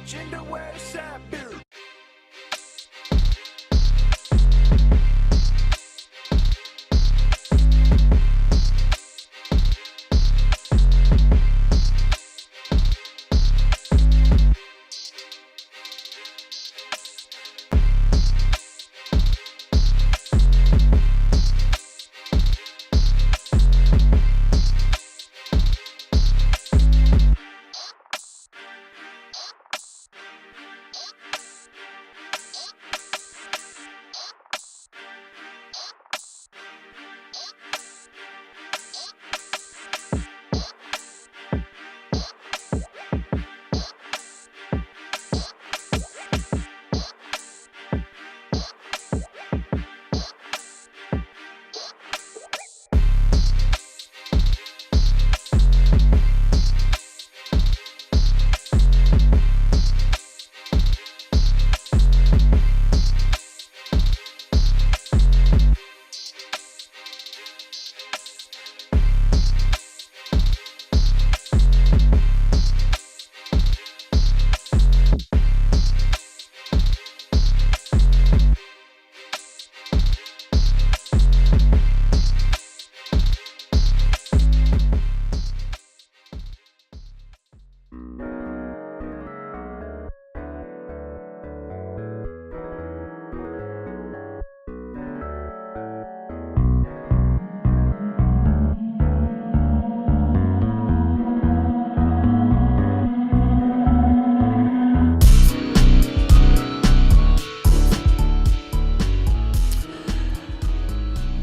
Agenda West Side Beer.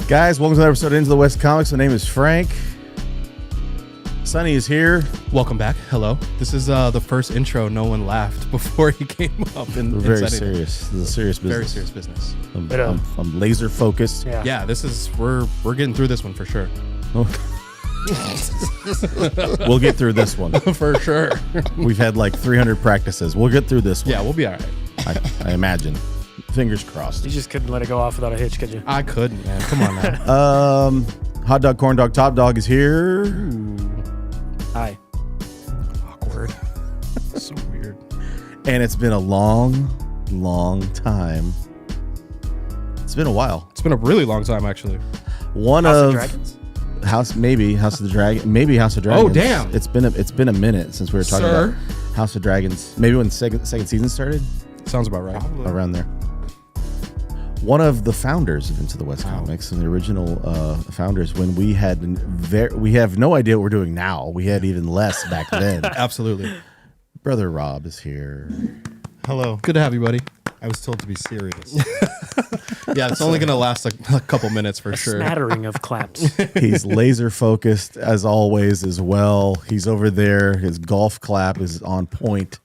Guys, welcome to another episode of Into the West Comics. My name is Frank. Sonny is here. Welcome back. Hello. This is the first intro. No one laughed before he came up. We're very serious. This is a serious business. Very serious business. I'm laser focused. Yeah. This is we're getting through this one for sure. We'll get through this one For sure. We've had like 300 practices. We'll get through this one. Yeah, we'll be all right. I imagine. Fingers crossed. You just couldn't let it go off without a hitch, could you? I couldn't, man. Come on now. Hot dog, corn dog, top dog is here. Hi. Awkward. So weird. And it's been a long time. It's been a while. It's been a really long time, actually. One House of of Dragons? House of the Dragon, maybe House of Dragons. Oh, damn. It's been a minute since we were talking about House of Dragons. Maybe when the second season started. Sounds about right. Probably. Around there. One of the founders of Into the West Comics and the original founders, when we have no idea what we're doing now. We had even less back then. Absolutely. Brother Rob is here. Hello. Good to have you, buddy. I was told to be serious. Yeah, it's only going to last a couple minutes for sure. Smattering of claps. He's laser focused as always as well. He's over there. His golf clap is on point.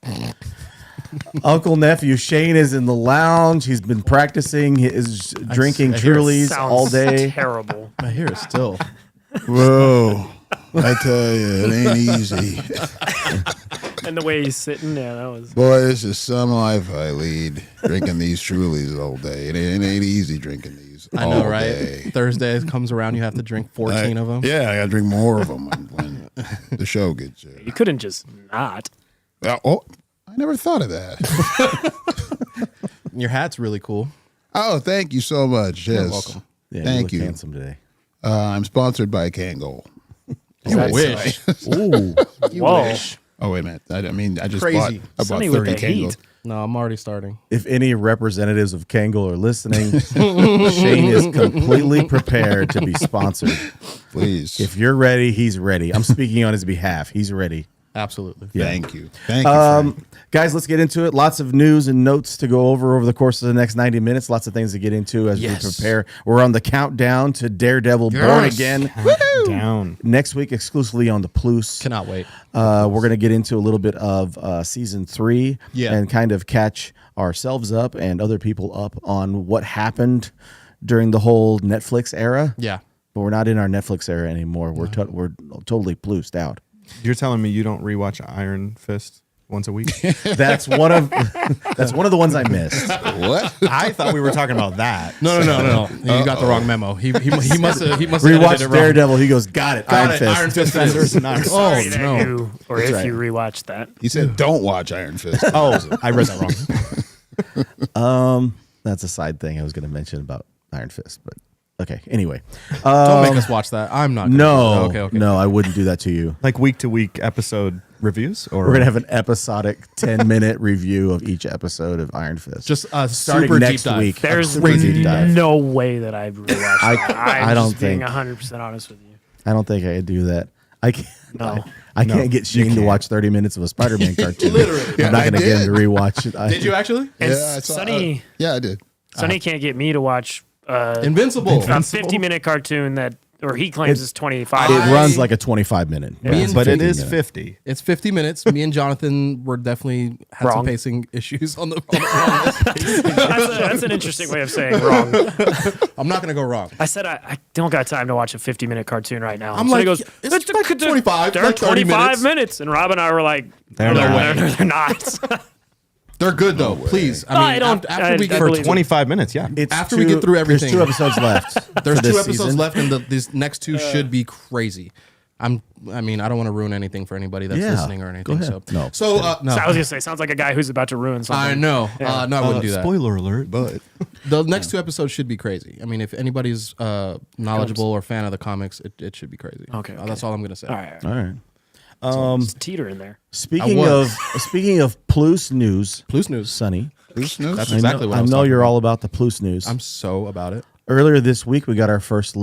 Uncle nephew Shane is in the lounge. He's been practicing. He is drinking Trulies all day. Terrible. My hair is still. Whoa. I tell you, it ain't easy. And the way he's sitting, yeah, that was. Boy, this is some life I lead, drinking these Trulies all day. It ain't easy drinking these I know, all right? day. Thursday comes around, you have to drink 14 of them. Yeah, I got to drink more of them when the show gets here. You couldn't just not. Oh, I never thought of that. Your hat's really cool. Oh, thank you so much. Yes. You're welcome. Yeah, Thank you. you. Look handsome today. I'm sponsored by Kangol. You wish. Ooh. You Whoa. wish. Oh, wait a minute. I just Crazy. bought Sonny 30 with the Kangol. heat. No, I'm already starting. If any representatives of Kangol are listening, Shane is completely prepared to be sponsored. Please. If you're ready, he's ready. I'm speaking on his behalf. He's ready. Absolutely. Yeah. Thank you. Thank you, Frank. Guys, let's get into it. Lots of news and notes to go over the course of the next 90 minutes. Lots of things to get into as we prepare. We're on the countdown to Daredevil Born Again. Down. Next week, exclusively on the Plus. Cannot wait. We're going to get into a little bit of season 3 Yeah. and kind of catch ourselves up and other people up on what happened during the whole Netflix era. Yeah. But we're not in our Netflix era anymore. We're totally plused out. You're telling me you don't rewatch Iron Fist? once a week. That's one of the ones I missed. What? I thought we were talking about that. No. You got the wrong memo. He must have Rewatched it wrong. Daredevil. He goes, got it. Got Iron it. Fist. Iron Fist. Defenders and Iron. Sorry Oh that no. you, or if right. you rewatched that. He said, "Don't watch Iron Fist." Oh, I read that wrong. That's a side thing I was going to mention about Iron Fist, but okay. Anyway, Don't make us watch that. I'm not. Gonna no, do that. Okay. no, I wouldn't do that to you. Like week to week episode reviews, or We're gonna have an episodic 10-minute review of each episode of Iron Fist. Just a starting super next deep dive. week. There's Super deep dive. no way that I've rewatched that. I'm I don't just being think- 100% honest with you. I don't think I could do that. I can't. No. I can't get Shane to watch 30 minutes of a Spider-Man cartoon. Literally. I'm not I going to get him to did. rewatch it. Did you actually? And I saw- Sonny, yeah, I did. Sonny can't get me to watch Invincible. a 50-minute cartoon that, or he claims is 25. It runs like a 25-minute. Me and but it 15 is minute. 50. It's 50 minutes. Me and Jonathan were definitely had some Wrong. pacing issues on the wrong. That's an interesting way of saying wrong. I'm not gonna go wrong. I said I don't got time to watch a 50-minute cartoon right now. I'm So like, he goes, it's like 25, They're like 30 25 minutes. And Rob and I were like, They're no, not. they're not. They're good though. Please. I mean, I don't- after we I get For believe it. 25 minutes, yeah. It's After we get through everything. There's 2 episodes left. there's for 2 this episodes season. left, and these next 2 should be crazy. I mean, I don't want to ruin anything for anybody that's Yeah. listening or Go anything. ahead. So No. So no. So I was gonna say, sounds like a guy who's about to ruin something. I know. Yeah. No, I wouldn't do that. Spoiler alert. But The next 2 episodes should be crazy. I mean, if anybody's knowledgeable or fan of the comics, it should be crazy. Okay, That's all I'm gonna say. All right. All right. It's teeter in there. Speaking I of was. Plus News, Plus News. Sonny, who's news? That's exactly what I I was know talking you're about. all about the Plus News. I'm so about it. Earlier this week, we got our first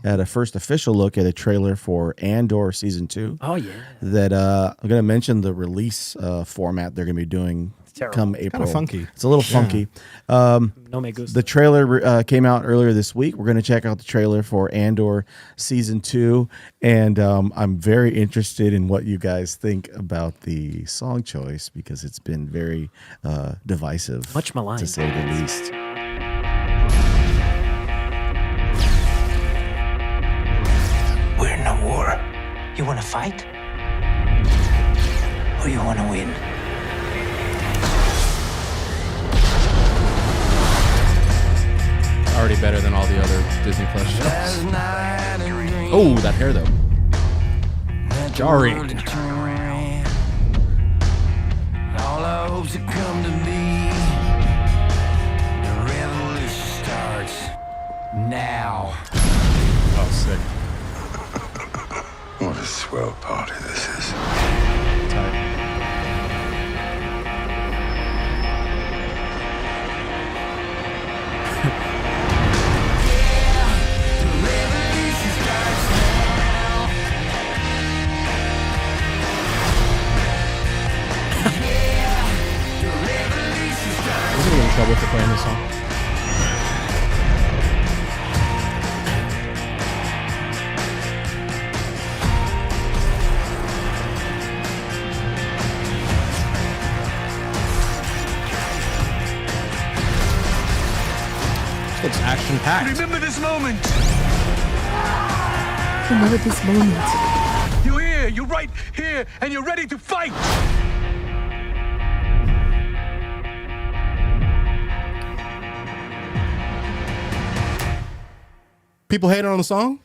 official look at a trailer for Andor season 2. Oh yeah. That I'm going to mention the release format they're going to be doing terrible. come April. funky. It's a little funky. No me gusta. The trailer came out earlier this week. We're going to check out the trailer for Andor season 2, and I'm very interested in what you guys think about the song choice because it's been very divisive, Much maligned. to say the least. We're in a war. You want to fight? Or you want to win? Already better than all the other Disney Plus shows. Oh, that hair though. Jarring. All our hopes have come to be. The revolution starts now. Oh, sick. What a swell party this is. Is he in trouble for playing this song? This looks action packed. Remember this moment. Remember this moment. You're here. You're right here, and you're ready to fight. People hating on the song?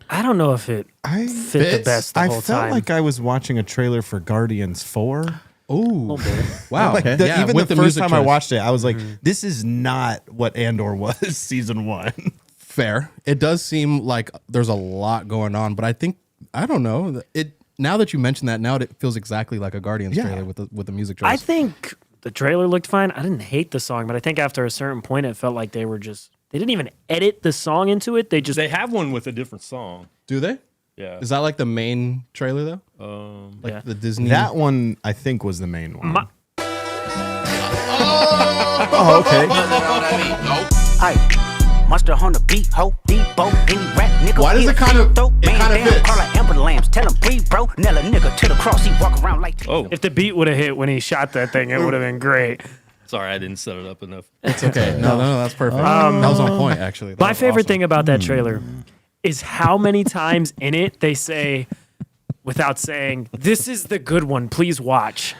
I don't know if it I fit the best the I whole felt time. like I was watching a trailer for Guardians 4. Oh, wow. Like Yeah, even with the first music time I choice. watched it, I was like, this is not what Andor was season 1. Fair. It does seem like there's a lot going on, but I don't know. It now that you mention that, now it feels exactly like a Guardians Yeah. trailer with the music choice. I think the trailer looked fine. I didn't hate the song, but I think after a certain point, it felt like they didn't even edit the song into it. They just They have one with a different song. Do they? Yeah. Is that like the main trailer though? Like yeah. the Disney. That one, I think, was the main one. Oh, okay. Aye. Monster on the beat, ho, Debo, any rap nigga. Why does hit it kind of- throat, it man kind of down, fits? Call her Amber Lambs, tell him breathe, bro. Nail a nigga to the cross, he walk around like. Oh, if the beat would have hit when he shot that thing, it would have been great. sorry, I didn't set it up enough. It's okay. No, that's perfect. That was on point actually. That My was favorite awesome. thing about that trailer is how many times in it they say, without saying, "This is the good one. Please watch."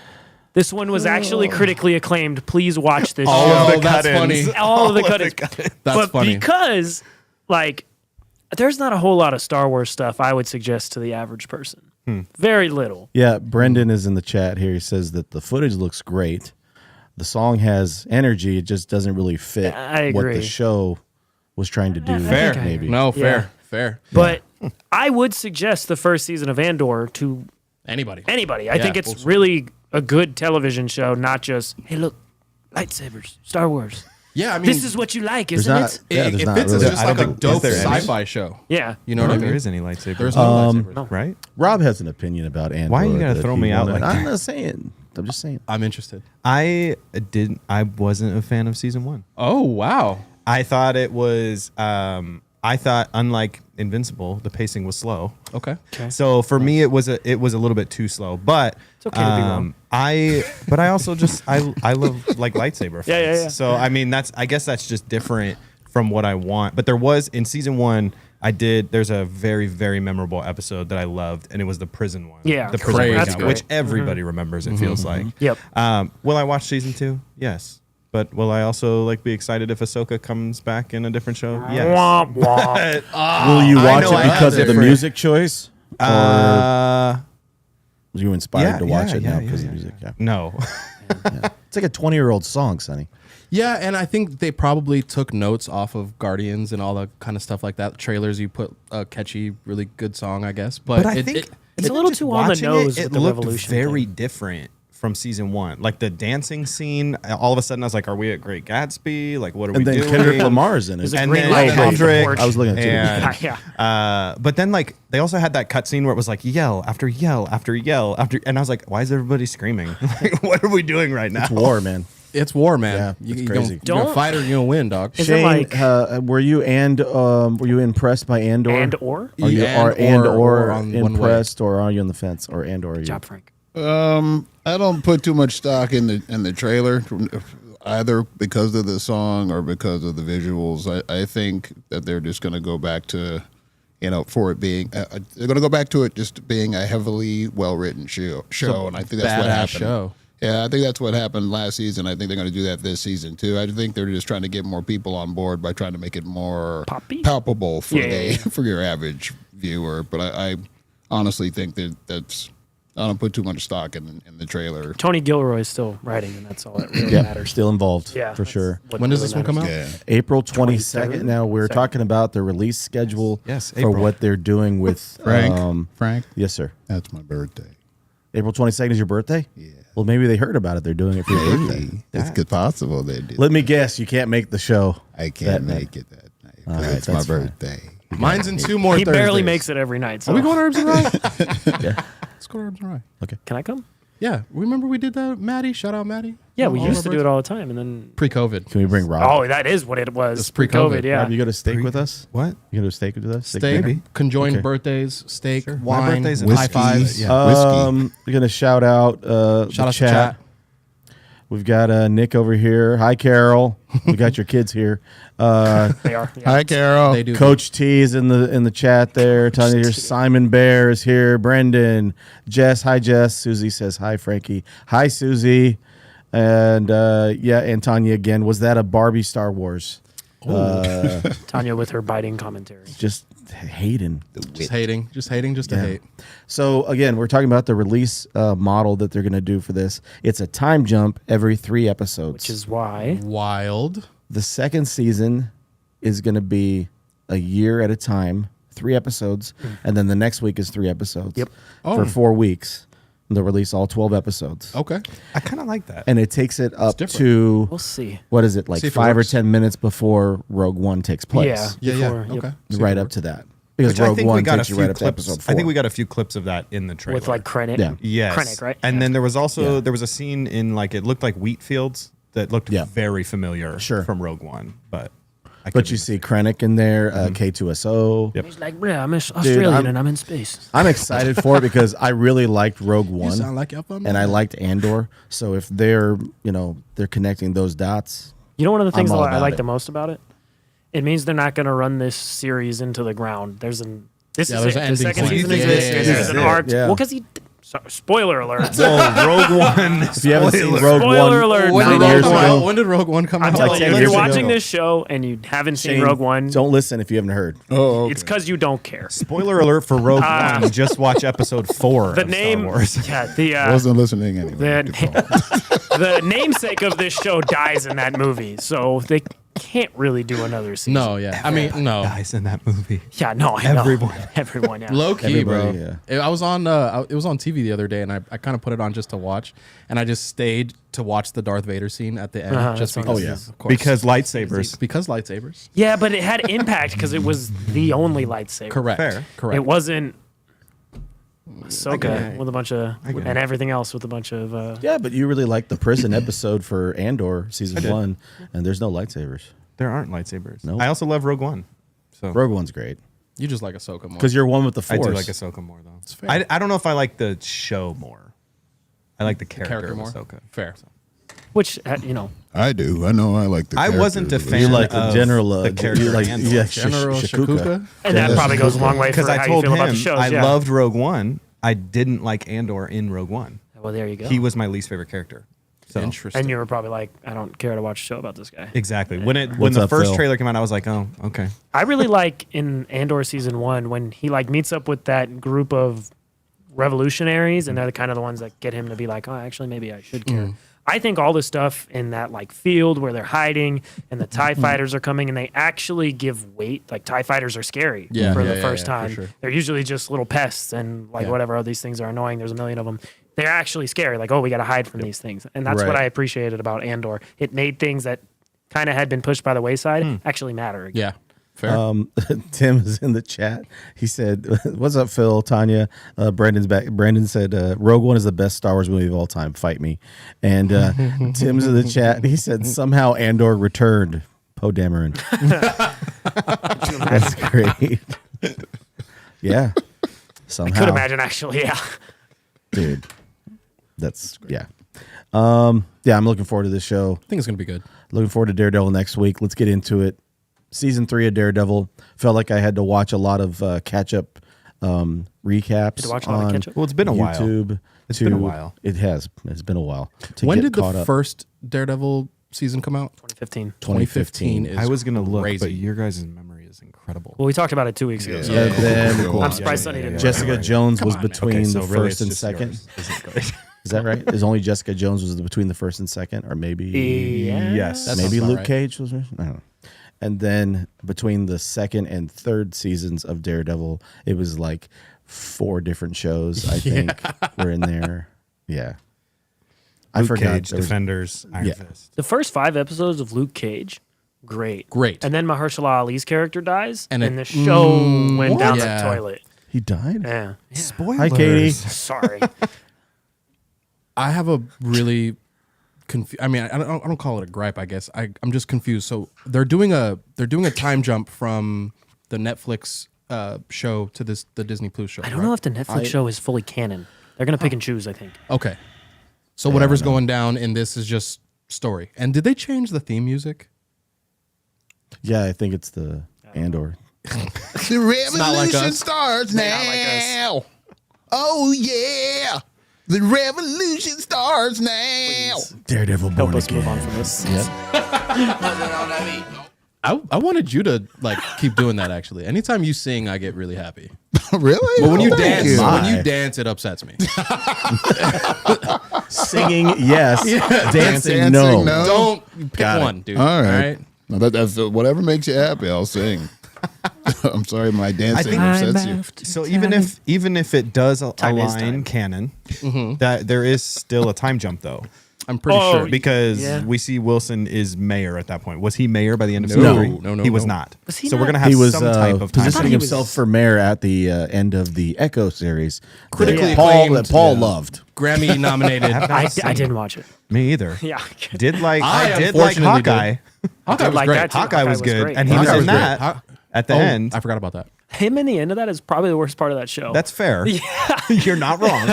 This one was actually critically acclaimed. Please watch this Oh, show. that's funny. All of the cut-ins. That's But funny. because, like, there's not a whole lot of Star Wars stuff I would suggest to the average person. Very little. Yeah, Brendan is in the chat here. He says that the footage looks great. The song has energy. It just doesn't really fit I what the agree. show was trying to do. Fair. maybe. No, Yeah. fair. But I would suggest the first season of Andor to Anybody. anybody. I think Yeah, it's full really a good television show, not just, hey, look, lightsabers, Star Wars. Yeah, I mean, This is what you like, There's isn't not. it? Yeah, it, there's it not fits really. as just I like don't a think- dope is there any? sci-fi show. Yeah. You know what I There mean? is any lightsabers. There's no lightsabers. right? Rob has an opinion about Andor. Why you gotta that throw he me out wanted- like I'm that? not saying. I'm just saying. I'm interested. I wasn't a fan of season 1. Oh, wow. I thought it was. I thought, unlike Invincible, the pacing was slow. Okay. So for me, it was a little bit too slow. But It's okay to be wrong. I also just I love like lightsaber fights. Yeah. So I mean I guess that's just different from what I want. But there was in season 1. There's a very, very memorable episode that I loved, and it was the prison one. Yeah. The prison Crazy. breakout, That's which great. everybody remembers, it feels like. Yep. Will I watch season 2? Yes. But will I also like be excited if Ahsoka comes back in a different show? Yes. Womp, womp. Will you watch know it I because have of the different- music choice? Or were you inspired yeah, to watch yeah, it now yeah, because yeah, of the music? Yeah. No. It's like a 20-year-old song, Sonny. Yeah, and I think they probably took notes off of Guardians and all the kind of stuff like that. Trailers, you put a catchy, really good song, I guess. But I it- think it- It's a little just too on the watching nose It with the looked Revolution very thing. different from season 1. Like the dancing scene, all of a sudden I was like, "Are we at Great Gatsby? Like, what are And we then doing?" Kendrick Lamar's in it. There's a And green then light off the Kendrick, porch. I was looking at you. and, Yeah. but then like they also had that cut scene where it was like yell after yell after yell after, and I was like, "Why is everybody screaming? Like, what are we doing right now?" War, man. it's war, man. Yeah, you, it's you crazy. Gonna, you're gonna Don't- fight or you're gonna win, dog. Is it Shane, like- were you impressed by Andor? And or? Are you And or on one way. impressed, or are you on the fence, or are you? Job, Frank. I don't put too much stock in the trailer, either because of the song or because of the visuals. I think that they're just going to go back to, for it being, they're going to go back to it just being a heavily well written show, and I think that's what badass happened. show. Yeah, I think that's what happened last season. I think they're going to do that this season too. I think they're just trying to get more people on board by trying to make it more Poppy? palpable for Yeah. for your average viewer. But I honestly think that's. I don't put too much stock in the trailer. Tony Gilroy is still writing, and that's all that really Yeah, matters. still involved. Yeah, for that's sure. what When does really this one come out? matters. Yeah. April 22nd. 23rd? Now we're Second. talking about the release schedule Yes, for April. what they're doing with Frank, Yes, sir. that's my birthday. April 22nd is your birthday? Yeah. Well, maybe they heard about it. They're doing it for your birthday. Maybe. It's good possible they did. Let me guess. You can't make the show. I that can't night. make it that night. All 'cause right, it's my that's fine. birthday. Mine's in 2 more He Thursdays. barely makes it every night. So Are we going to Herbs and Rye? Let's go to Herbs and Rye. Can I come? Yeah. Remember we did that, Maddie? Shout out, Maddie. Yeah, we All used our to do it all the time, and then Pre-COVID. Can we bring Rob? oh, that is what it was. It's pre-COVID. Yeah. Rob, you go to steak with us? What? You go to steak with us? Steak, Maybe. conjoined Okay. birthdays, steak, My wine, birthday's in high whiskey. fives. Yeah. Whiskey. We're gonna shout out Shout the out to chat. chat. We've got Nick over here. Hi, Carol. We got your kids here. They are. Yeah. Hi, Carol. They do. Coach T is in the chat there. Telling you here. Simon Bear is here. Brendan, Jess. Hi, Jess. Susie says hi, Frankie. Hi, Susie. And and Tanya again. Was that a Barbie Star Wars? Tanya with her biting commentary. Just hating. Just hating just to Yeah. hate. So again, we're talking about the release model that they're going to do for this. It's a time jump every 3 episodes. Which is why Wild. The second season is going to be a year at a time, 3 episodes, and then the next week is 3 episodes. Yep. For 4 weeks, and they'll release all 12 episodes. Okay. I kind of like that. And it takes it up different. to we'll see. what is it, like See if it 5 or works. 10 minutes before Rogue One takes place? Yeah. before- Yeah. yep. Okay. Right up to that. Because Which I Rogue think One we got a takes you few right up to clips. episode 4. I think we got a few clips of that in the trailer. With like Krennic. Yeah. yes, Krennic, right? And Yeah. then there was also Yeah. there was a scene in like it looked like wheat fields that looked Yeah. very familiar Sure. from Rogue One, but But you see Krennic in there, K2SO. Yep. He's like, yeah, I'm Australian I'm- and I'm in space. I'm excited for it because I really liked Rogue One. sound like you're from and I liked Andor. So if they're connecting those dots, You know one of the things I'm all I about like it. the most about it? It means they're not going to run this series into the ground. There's an this Yeah, is there's it. an The ending second point. season Yeah, is yeah, this. yeah, This yeah. is an Yeah. arc. Yeah. Well, because spoiler alert. Whoa, Rogue One. If you haven't seen Rogue Spoiler One, alert. When nine did, years Rogue ago, One, when did Rogue One come I'm out? telling you, 10 if years you're ago. watching this show and you haven't seen Shane, Rogue One, don't listen if you haven't heard. Oh, okay. it's because you don't care. Spoiler alert for Rogue One. Just watch episode 4 The of name, Star Wars. yeah, the I wasn't listening anyway. the namesake of this show dies in that movie, so they can't really do another season. No, yeah. I mean, no. Dies in that movie. Yeah, no, I know. Everyone. Everyone, yeah. Low key, Everybody, bro. yeah. I was on. It was on TV the other day, and I kind of put it on just to watch, and I just stayed to watch the Darth Vader scene at the end, just that sounds- because. Oh, yeah. Of course, Because lightsabers. because lightsabers. Yeah, but it had impact because it was the only lightsaber. Correct. Fair. Correct. It wasn't Ahsoka it. with a bunch of and everything else with a bunch of. Yeah, but you really liked the prison episode for Andor season 1, and there's no lightsabers. There aren't lightsabers. Nope. I also love Rogue One. So Rogue One's great You just like Ahsoka more. because you're one with the I Force. do like Ahsoka more, though. fair. I don't know if I like the show more. I like the character, character of more. Ahsoka. Fair. Which you know, I do. I know I like the I wasn't a characters, but fan you like the of general, the character you like Andor. yeah, General Shakuka. Shakuka. and that probably goes a long way for Because how I you told feel about the him shows. I yeah. loved Rogue One. I didn't like Andor in Rogue One. Well, there you go. He was my least favorite character. So Interesting. and you were probably like, I don't care to watch a show about this guy. exactly when What's the up, first Phil? trailer came out, I was like, oh, okay. I really like in Andor season 1 when he like meets up with that group of revolutionaries, and they're the kind of the ones that get him to be like, oh, actually, maybe I should care. I think all the stuff in that like field where they're hiding and the TIE fighters are coming and they actually give weight. Like TIE fighters are scary Yeah, for yeah, the yeah, first yeah, for time. sure. They're usually just little pests and like Yeah. whatever other these things are annoying. There's a million of them. They're actually scary. Like, oh, we got to hide from these things. And that's what Right. I appreciated about Andor. It made things that kind of had been pushed by the wayside actually matter again. Yeah. Fair. Tim is in the chat. He said, "What's up, Phil? Tanya, Brendan's back." Brendan said, "Rogue One is the best Star Wars movie of all time. Fight me." And Tim's in the chat. He said, "Somehow Andor returned." Poe Dameron. That's great. Yeah. Somehow, Could imagine actually, yeah. dude. That's yeah. Yeah, I'm looking forward to this show. I think it's gonna be good. Looking forward to Daredevil next week. Let's get into it. Season 3 of Daredevil. Felt like I had to watch a lot of catch-up recaps to watch a lot of on catch-up? Well, it's been a while. YouTube. It's been a while. It has. It's been a while. to When get did the caught up. first Daredevil season come out? 2015. 2015 is I was gonna look, crazy. but your guys' memory is incredible. Well, we talked about it 2 weeks ago. So And then I'm surprised Sonny didn't. Jessica Jones was on, man. between Okay, so the really first it's and just second. yours. Isn't good. Is that right? Is only Jessica Jones was between the first and second, or maybe Yeah. Yes. That maybe sounds about Luke right. Cage was. I don't know. And then between the second and third seasons of Daredevil, it was like 4 different shows. I think were in there. Yeah, I Luke forgot. Cage, there was- Defenders, Iron Yeah. Fist. The first 5 episodes of Luke Cage, great. Great. And then Mahershala Ali's character dies, And and, it- the show went down Yeah. the toilet. He died. Yeah. Spoilers. Hi, Katie. Sorry. I have a really I mean, I don't call it a gripe. I guess I'm just confused. So they're doing a time jump from the Netflix show to the Disney Plus show. I don't know if the Netflix show is fully canon. They're gonna pick and choose, I think. Okay. So whatever's going down in this is just story. And did they change the theme music? Yeah, I think it's the Andor. The revolution not like us. starts not like us. now. Oh yeah, the revolution starts now. Daredevil Help born us again. move on from this. I wanted you to like keep doing that. Actually, anytime you sing, I get really happy. Really? But when you Oh, thank dance, you. when My. you dance, it upsets me. Singing, yes. Dancing, Dancing, no. no. Don't pick Got it. one, dude. All right. No, that's whatever makes you happy. I'll sing. I'm sorry, my dancing upsets you. So even if it does Time is align time. canon, that there is still a time jump though, I'm pretty Oh, sure. because Yeah. we see Wilson is mayor at that point. Was he mayor by the end of No. season 3? No, he was no. not. Was he so we're not? gonna have He was some type of time. positioning he was- himself for mayor at the end of the Echo series. Critically that Paul, acclaimed. that Paul Yeah. loved. Grammy nominated. I didn't watch it. Me either. Yeah. I did like unfortunately Hawkeye. Hawkeye was like great. that too. Hawkeye was good, great. and he Hawkeye was was in great. that at the Oh, end. I forgot about that. Him in the end of that is probably the worst part of that show. That's fair. You're not wrong.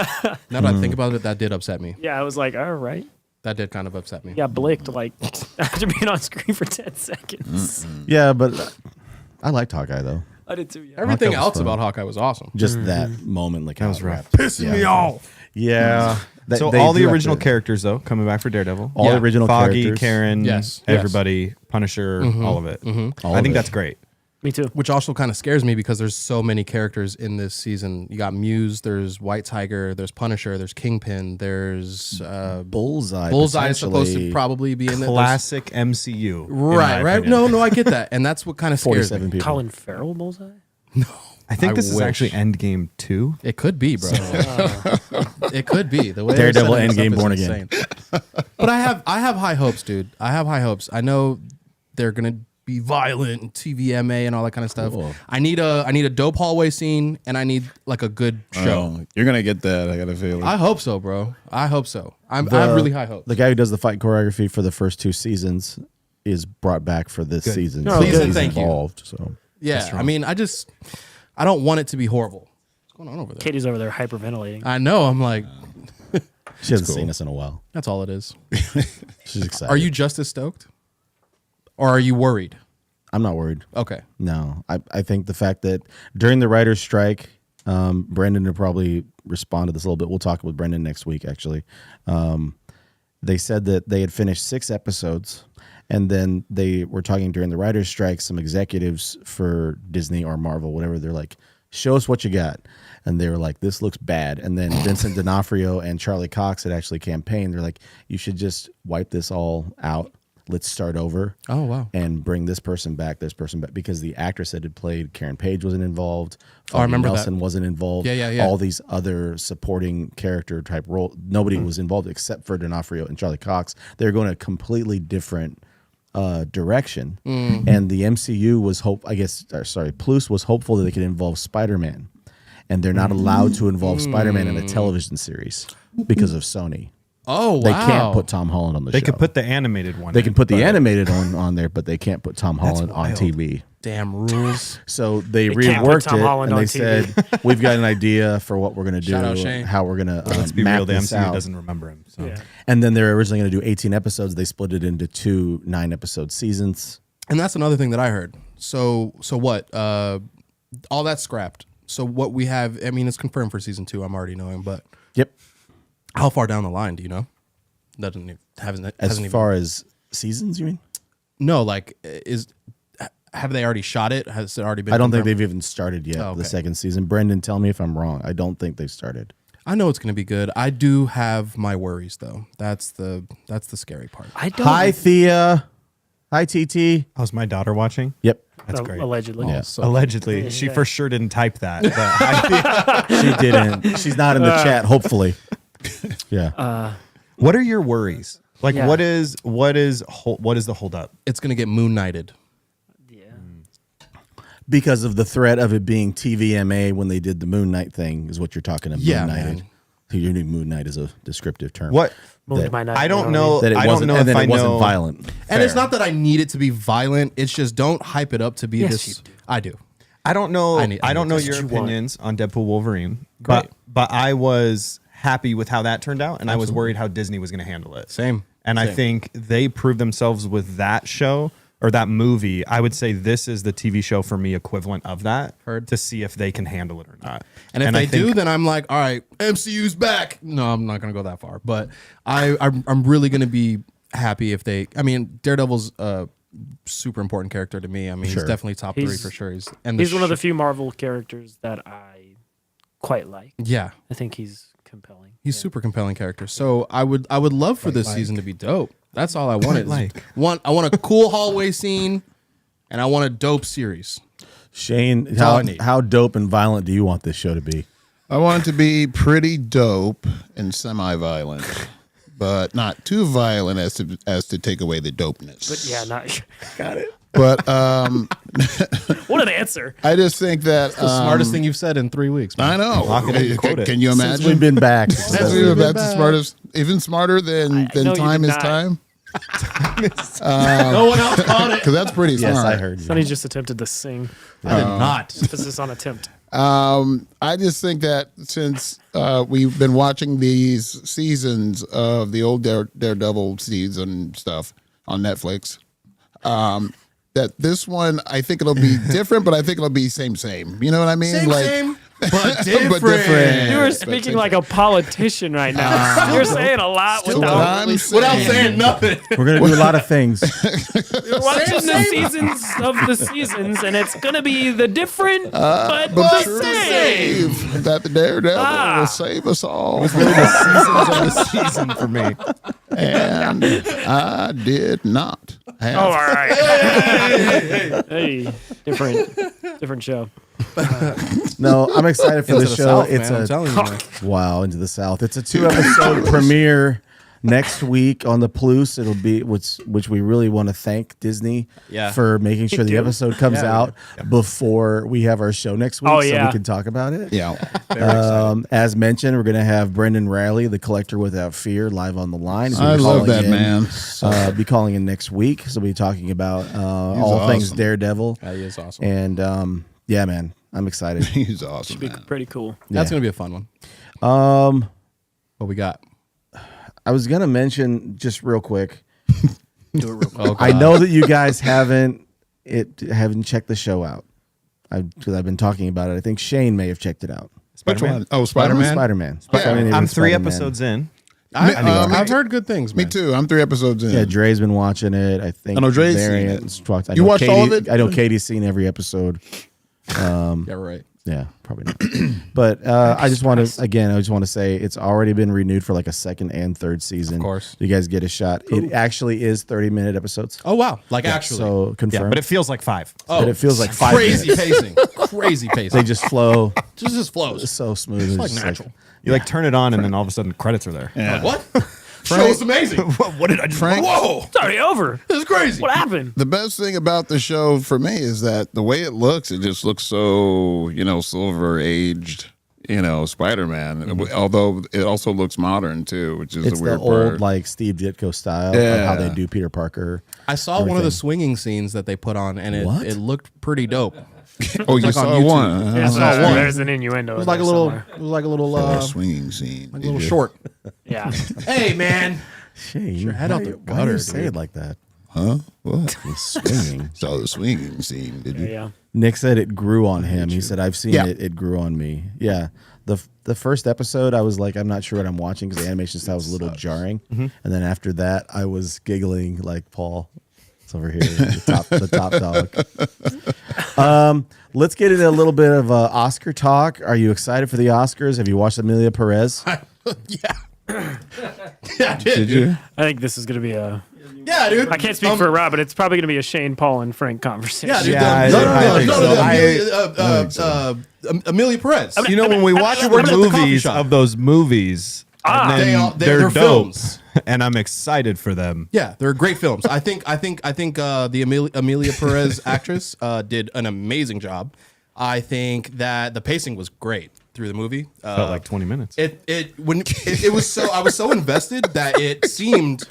Now that I think about it, that did upset me. yeah, I was like, all right. That did kind of upset me. Yeah, blinked like after being on screen for 10 seconds. Yeah, but I liked Hawkeye though. I did too. Yeah. Everything Hawkeye was else fun. about Hawkeye was awesome. Just that moment, like that was rough. Pissing me off. Yeah. So They all the do have original to- characters though coming back for Daredevil. all Yeah. the original Foggy, characters. Karen, Yes. everybody, Punisher, all of it. All I of think it. that's great. Me too. Which also kind of scares me because there's so many characters in this season. You got Muse, there's White Tiger, there's Punisher, there's Kingpin, there's Bullseye. Bullseye is supposed to potentially probably be in it. Classic MCU. in my Right, right. opinion. No, I get that, and that's what kind of scares 47 me. people. Colin Farrell Bullseye. I think I this is wish. actually Endgame 2. It could be, bro. it could be the way Daredevil they're setting Endgame this up Born is Again. insane. But I have high hopes, dude. I have high hopes. I know they're gonna be violent and TVMA and all that kind of stuff. Cool. I need a dope hallway scene, and I need like a good show. Oh, you're gonna get that. I got a feeling. I hope so, bro. I hope so. I have really high hopes. The guy who does the fight choreography for the first 2 seasons is brought back for this season. Oh, So good. he's Thank you. involved. So Yeah, I mean, I don't want it to be horrible. What's going on over there? Katie's over there hyperventilating. I know. I'm like, she hasn't seen us in a while. that's all it is. She's excited. Are you just as stoked, or are you worried? I'm not worried. Okay. No, I think the fact that during the writer's strike, Brendan will probably respond to this a little bit. We'll talk with Brendan next week, actually. They said that they had finished 6 episodes, and then they were talking during the writer's strike, some executives for Disney or Marvel, whatever, they're like, show us what you got. And they were like, this looks bad. And then Vincent D'Onofrio and Charlie Cox had actually campaigned. They're like, you should just wipe this all out. Let's start over. Oh, wow. And bring this person back, because the actress that had played Karen Page wasn't involved. Oh, I remember that. Nelson wasn't involved. Yeah. All these other supporting character type role, nobody was involved except for D'Onofrio and Charlie Cox. They're going a completely different direction. And the MCU was Plus was hopeful that they could involve Spider-Man, and they're not allowed to involve Spider-Man in a television series because of Sony. Oh, wow. They can't put Tom Holland on the show. They could put the animated one. They in, can put the but- animated on there, but they can't put Tom Holland on wild. TV. Damn rules. So they can't put reworked Tom it, Holland and on they TV. said, "We've got an idea for what we're going to Shout out do, Shane. how we're going to Let's be map real. The this MCU out." doesn't remember him. So. Yeah. And then they're originally going to do 18 episodes. They split it into 2 9-episode seasons. And that's another thing that I heard. So what? All that's scrapped. So what we have, I mean, it's confirmed for season 2. I'm already knowing, but Yep. how far down the line do you know? Hasn't As even, far as seasons, you mean? no, like have they already shot it? Has it already been? I don't think confirmed? they've even started yet. Oh, okay. The second season. Brendan, tell me if I'm wrong. I don't think they've started. I know it's going to be good. I do have my worries though. That's the scary part. I don't. Hi, Thea. Hi, TT. How's my daughter watching? Yep. That's great. Allegedly. Yeah. So Allegedly, she for sure didn't type that. But I, She didn't. She's not in the chat. Hopefully. Yeah. what are your worries? Like, Yeah. what is the holdup? it's going to get moon knighted. Yeah. Because of the threat of it being TVMA when they did the Moon Knight thing, is what you're talking about. Yeah, Moon Knighted. man. You're doing Moon Knight as a descriptive term. What Moved That- my night, I you don't know what know. That it I don't wasn't, know and if then I it wasn't know. violent. And it's Fair. not that I need it to be violent. It's just don't hype it up to be Yes, this. you do. I do. I don't know. I I, need- don't know that's your what you want. opinions on Deadpool Wolverine, Great. but I was happy with how that turned out, and I was worried how Disney was going to handle it. Same. And I Same. think they proved themselves with that show or that movie. I would say this is the TV show for me equivalent of that. Heard. To see if they can handle it or not. And if I they do, think- then I'm like, all right, MCU's back. No, I'm not gonna go that far, but I'm really gonna be happy if they. I mean, Daredevil's a super important character to me. I mean, Sure. he's definitely top 3 He's- for sure. He's He's one of the few Marvel characters that I quite like. Yeah, I think he's compelling. he's super compelling character. So I would love for this season to be dope. That's all I wanted. Like. I want a cool hallway scene, and I want a dope series. Shane, all I need. how dope and violent do you want this show to be? I want it to be pretty dope and semi-violent, but not too violent as to take away the dopeness. But yeah, not But what an answer. I just think that The smartest thing you've said in 3 weeks. Man. I know. Lock it in and quote it. Can you Since imagine? we've been back. That's the smartest, even smarter than know you time did is not. time. No one else caught it. Because that's pretty smart. Yes, I heard you. Sonny just attempted to sing. I did not. Emphasis on attempt. I just think that since we've been watching these seasons of the old Daredevil season stuff on Netflix, that that this one, I think it'll be different, but I think it'll be same. You know what I mean? Same, but different. But different. You are speaking like a politician right now. You're saying a lot without Without saying nothing. We're gonna do a lot of things. watching the seasons of the seasons, and it's gonna be the different, but the true same. save. That the Daredevil will save us all. Really the seasons of the season for me. And I did not have. Oh, all right. Hey, different show. No, I'm excited for Into the the show. South, It's man, I'm a telling you, man. wow, into the South. It's a 2-episode premiere next week on the Plus. It'll be which we really want to thank Disney for making sure the episode comes out before we have our show next week, Oh, so yeah. we can talk about it. Yeah. As mentioned, we're going to have Brendan Riley, the Collector Without Fear, live on the line. He's I gonna be love calling that in, man. Be calling in next week, so we'll be talking about all things awesome. Daredevil. That is awesome. And yeah, man, I'm excited. He's awesome. Be Man. pretty cool. That's gonna be a fun one. What we got? I was gonna mention just real quick. Do it real quick. I know that you guys haven't checked the show out. Because I've been talking about it. I think Shane may have checked it out. Which one? Oh, Spider-Man? Spider-Man. I'm 3 episodes in. I've heard good things, man. Me too. I'm 3 episodes in. Yeah, Dre's been watching it. I think. I know Dre's seen Variant's it. watched- I You know watched Katie, all of it? I know Katie's seen every episode. Yeah, right. Yeah, probably not. But I just want to say it's already been renewed for like a second and third season. Of course. You guys get a shot. It actually is 30-minute episodes. Oh wow! Like actually, So confirmed. Yeah, but it feels like 5. oh, but it feels like 5 crazy minutes. pacing. Crazy pacing. They just flow just flows. so smooth. It's like just natural. You like turn it on and then all of a sudden credits are there. Yeah. What? Show's amazing. What did I just Frank, Whoa! It's already over. This is crazy. What happened? the best thing about the show for me is that the way it just looks so, silver aged, Spider-Man. Although it also looks modern too, which is it's the the weird old part. like Steve Ditko style Yeah. of how they do Peter Parker. I saw one of the Everything. swinging scenes that they put on, and What? it looked pretty dope. Oh, you like on saw YouTube. one? Yeah, saw one. there's an innuendo. It was like a little Swinging scene. like a little short. Yeah. Hey man, Shane, your head out the why do gutter, you say dude. it like that? Huh? What? Swinging. Saw the swinging scene, did you? Yeah. Nick said it grew on him. He said, "I've seen Yeah. it. It grew on me." Yeah. The first episode, I was like, I'm not sure what I'm watching because the animation style was a little jarring. And then after that, I was giggling like Paul. It's over here, the top dog. Let's get into a little bit of Oscar talk. Are you excited for the Oscars? Have you watched Amelia Perez? yeah, I did, dude. I think this is going to be Yeah, dude. I can't speak for Rob, but it's probably going to be a Shane, Paul, and Frank conversation. Yeah, dude. Yeah, I think so. Amelia Perez. You know, when we watch the working at the coffee movies shop. of those movies, and then they're they're dope, films. and I'm excited for them. Yeah, they're great films. I think the Amelia Perez actress did an amazing job. I think that the pacing was great through the movie. Felt like 20 minutes. It was so I was so invested that it seemed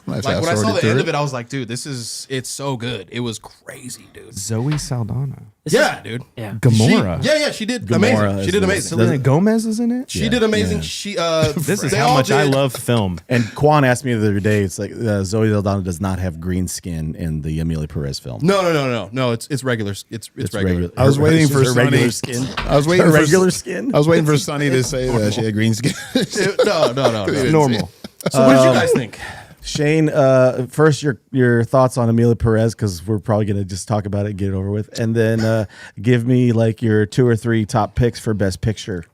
like when I saw the end of it, I was like, dude, it's so good. It was crazy, dude. Zoe Saldana, Yeah, dude. Yeah. Gamora. She did Gamora amazing. She is did the- amazing. Selena Gomez is in it. She did amazing. She This is they how all much I did- love film. And Quan asked me the other day, it's like Zoe Saldana does not have green skin in the Amelia Perez film. No. It's regular. It's regular. I was waiting for her regular Sunny. skin. I was waiting Her for regular skin. I was waiting for Sunny to say that she had green skin. No. Normal. So what did you guys think? Shane, first your thoughts on Amelia Perez, because we're probably gonna just talk about it and get it over with, and then give me like your 2 or 3 top picks for Best Picture.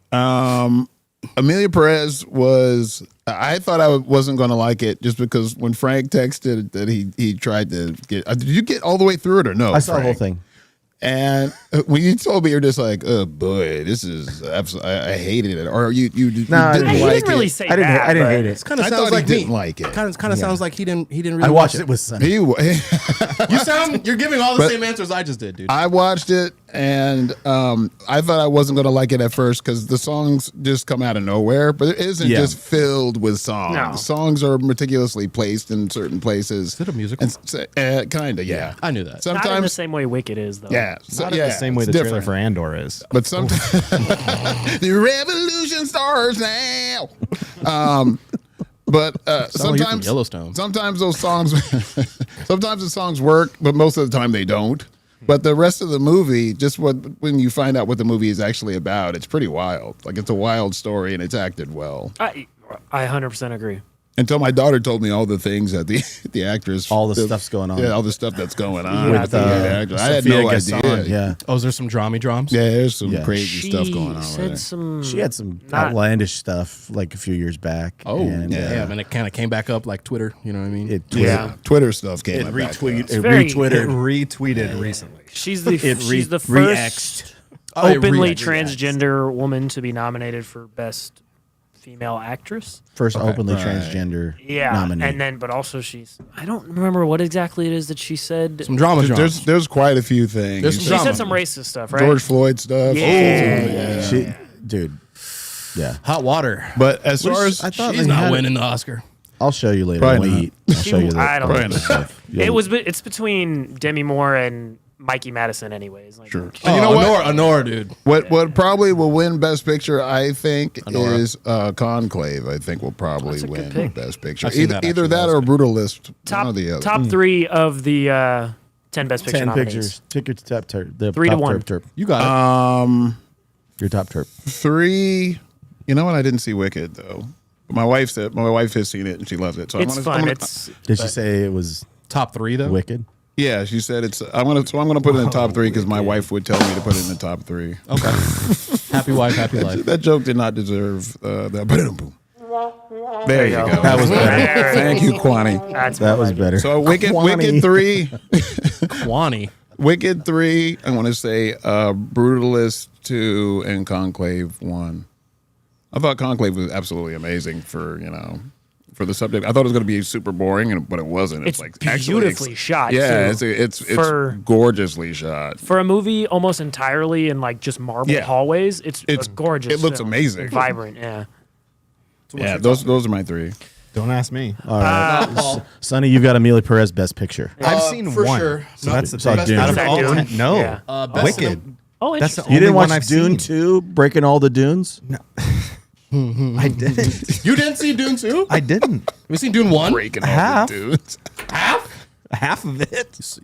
Amelia Perez was. I thought I wasn't going to like it just because when Frank texted that he tried to get. Did you get all the way through it or no? I saw the whole Frank? thing. And when you told me, you're just like, oh boy, this is absolutely. I hated it. Or you No, I didn't didn't He like didn't really it. say I didn't. that. I didn't but- hate it. It's kind of I sounds thought he like me. didn't like it. Kind of sounds like he didn't really. I watched watch it with Sunny. You're giving all the But- same answers I just did, dude. I watched it and I thought I wasn't going to like it at first because the songs just come out of nowhere. But it isn't Yeah. just filled with songs. No. The songs are meticulously placed in certain places. Is it a musical? Kind of, yeah. I knew that. Not in the Sometimes, same way Wicked is, though. yeah. Not in the same way it's the trailer different. for Andor is. But sometimes the revolution starts now. But like you're from sometimes Yellowstone. Sometimes those songs, Sometimes the songs work, but most of the time they don't. But the rest of the movie, when you find out what the movie is actually about, it's pretty wild. Like, it's a wild story, and it's acted well. I 100% agree. Until my daughter told me all the things that the actress, All the stuff's going on. Yeah, all the stuff that's going on With, with the actor. I had no idea. Yeah. Oh, is there some drums? Yeah, there's some Yeah. crazy stuff going on over said there. some. She had some Not- outlandish stuff like a few years back. Oh, and, damn. And it kind of came back up like Twitter. You know what I mean? It Yeah. Twitter stuff came It back up. retweeted. It very- It retweeted. retweeted recently. She's the It she's the re-exed. first Oh, it openly re-exed. transgender woman to be nominated for best female actress. First openly Right. transgender Yeah, nominee. and then but also I don't remember what exactly it is that she said. Some drama. There's quite a few things. There's some She drama. said some racist stuff, right? George Floyd stuff. Yeah. She, dude, yeah. Hot water. But as far as I thought She's they not had- winning the Oscar. I'll show you later Probably when we not. eat. I'll show you that. I don't Probably think not. so. You'll- It's between Demi Moore and Mikey Madison, anyways. Like, Sure. Oh, you know what? Honor, dude. What probably will win Best Picture, I think, Andorra. is Conclave. I think will probably That's a good win pick. Best Picture. I've seen Either, that, either actually. that That or was Brutalist. Top one or the other. top 3 of the 10 best picture 10 nominees. pictures. Ticket to top terp. The 3 to top 1. Terp. You got it. Your top terp. 3. You know what? I didn't see Wicked though. My wife has seen it and she loves it. So It's I'm fun. gonna, It's Did she say it was Top 3, though? wicked? yeah, she said it's. I'm gonna put it in the top 3 because my wife would tell me to put it in the top 3. Okay. Happy wife, happy life. That joke did not deserve that. Boom. There you go. That was better. There Thank you, go. Kwani. That's That more was like it. better. So Wicked Kwani. 3. Kwani. Wicked 3, I want to say Brutalist 2 and Conclave 1. I thought Conclave was absolutely amazing for the subject. I thought it was going to be super boring, but it wasn't. It's like beautifully shot, Yeah, too. it's For- gorgeously shot. For a movie almost entirely in like just marble Yeah. hallways, it's It's- a gorgeous. it looks film. amazing. Vibrant, yeah. Yeah, those are my 3. Don't ask me. All right. Sonny, you've got Amelia Perez Best Picture. I've seen for one. sure. So No, that's the saw thing. Dune. Out of Is that all Dune? 10, no. Yeah. Wicked. Oh, That's the interesting. You only didn't one watch I've Dune seen. 2, Breaking All the Dunes? I didn't. You didn't see Dune 2? I didn't. Have you seen Dune 1? Breaking all Half. the dudes. Half of it.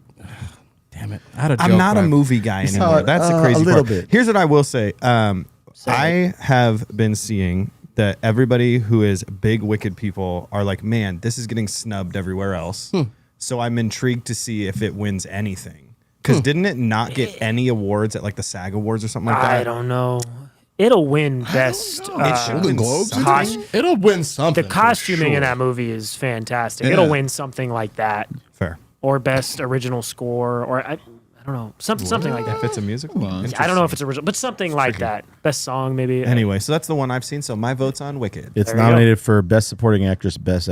Damn it. I had a I'm joke, not a but- movie guy saw anymore. it, That's the a crazy little part. bit. Here's what I will say. I have been seeing that everybody who is big Wicked people are like, man, this is getting snubbed everywhere else. So I'm intrigued to see if it wins anything. Because didn't it not get any awards at like the SAG Awards or something like that? I don't know. It'll win best. It should win something. It'll win something. The for costuming sure. in that movie is fantastic. Yeah. It'll win something like that, Fair. or best original score, or I don't know, something like that. If it's a musical. I don't know if it's original, but something like that. Best song, maybe. Anyway, so that's the one I've seen. So my vote's on Wicked. It's There you go. nominated for Best Supporting Actress, Best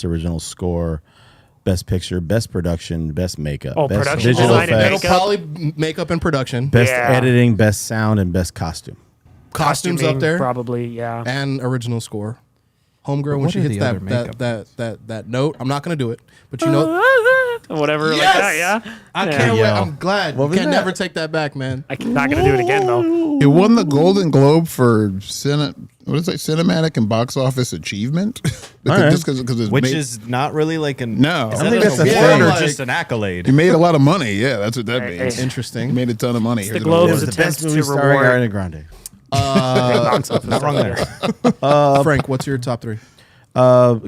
Original Score, Best Picture, Best Production, Best Makeup, Oh, Best production Visual design and Effects, It'll makeup. probably makeup and production. Best Yeah. Editing, Best Sound, and Best Costume. Costumes Costuming, up there. probably. Yeah. And original score. Homegirl, when what she are hits the that other makeup that note, I'm not going to do it. But you know. Whatever like Yes! that. Yeah. I Yeah. can't wait. Yo. I'm glad. What You was can that? never take that back, man. I'm not gonna do it again though. It won the Golden Globe for cinematic and box office achievement. right. Just because it's Which made, is not really like an. No. Is I that think an that's a award thing. or Like- just an accolade? you made a lot of money. Yeah, that's what that Hey, means. hey. You Interesting. made a ton of money. the Here's an Globes award. It was the attempts best movie to starring reward- Ariana Grande. Box office. Not wrong there. Frank, what's your top 3?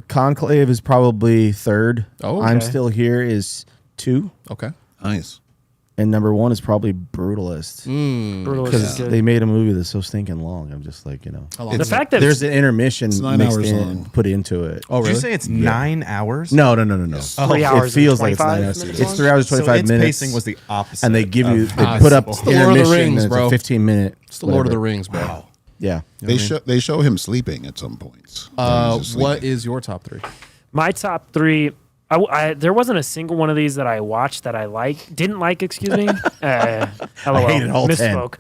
Conclave is probably third. Oh, I'm okay. Still Here is 2. Okay. Nice. And number 1 is probably Brutalist. Brutal is Because good. they made a movie that's so stinking long. I'm just like, How long The is it? fact that There's an intermission 9 mixed hours in, long. put into it. Oh, Did really? you say it's 9 hours? No. 3 hours It feels and like it's 25 9 hours. minutes It's long? 3 hours, So 25 its minutes. pacing was the opposite. and they give you, of they put up possible. the Lord of the intermission, Rings, and it's bro. a 15-minute. It's the Lord of the Rings, bro. Yeah. They show him sleeping at some points. He's just What sleeping. is your top 3? My top 3. There wasn't a single one of these that I watched that I didn't like. Excuse me. LOL. hated all 10. Misspoke.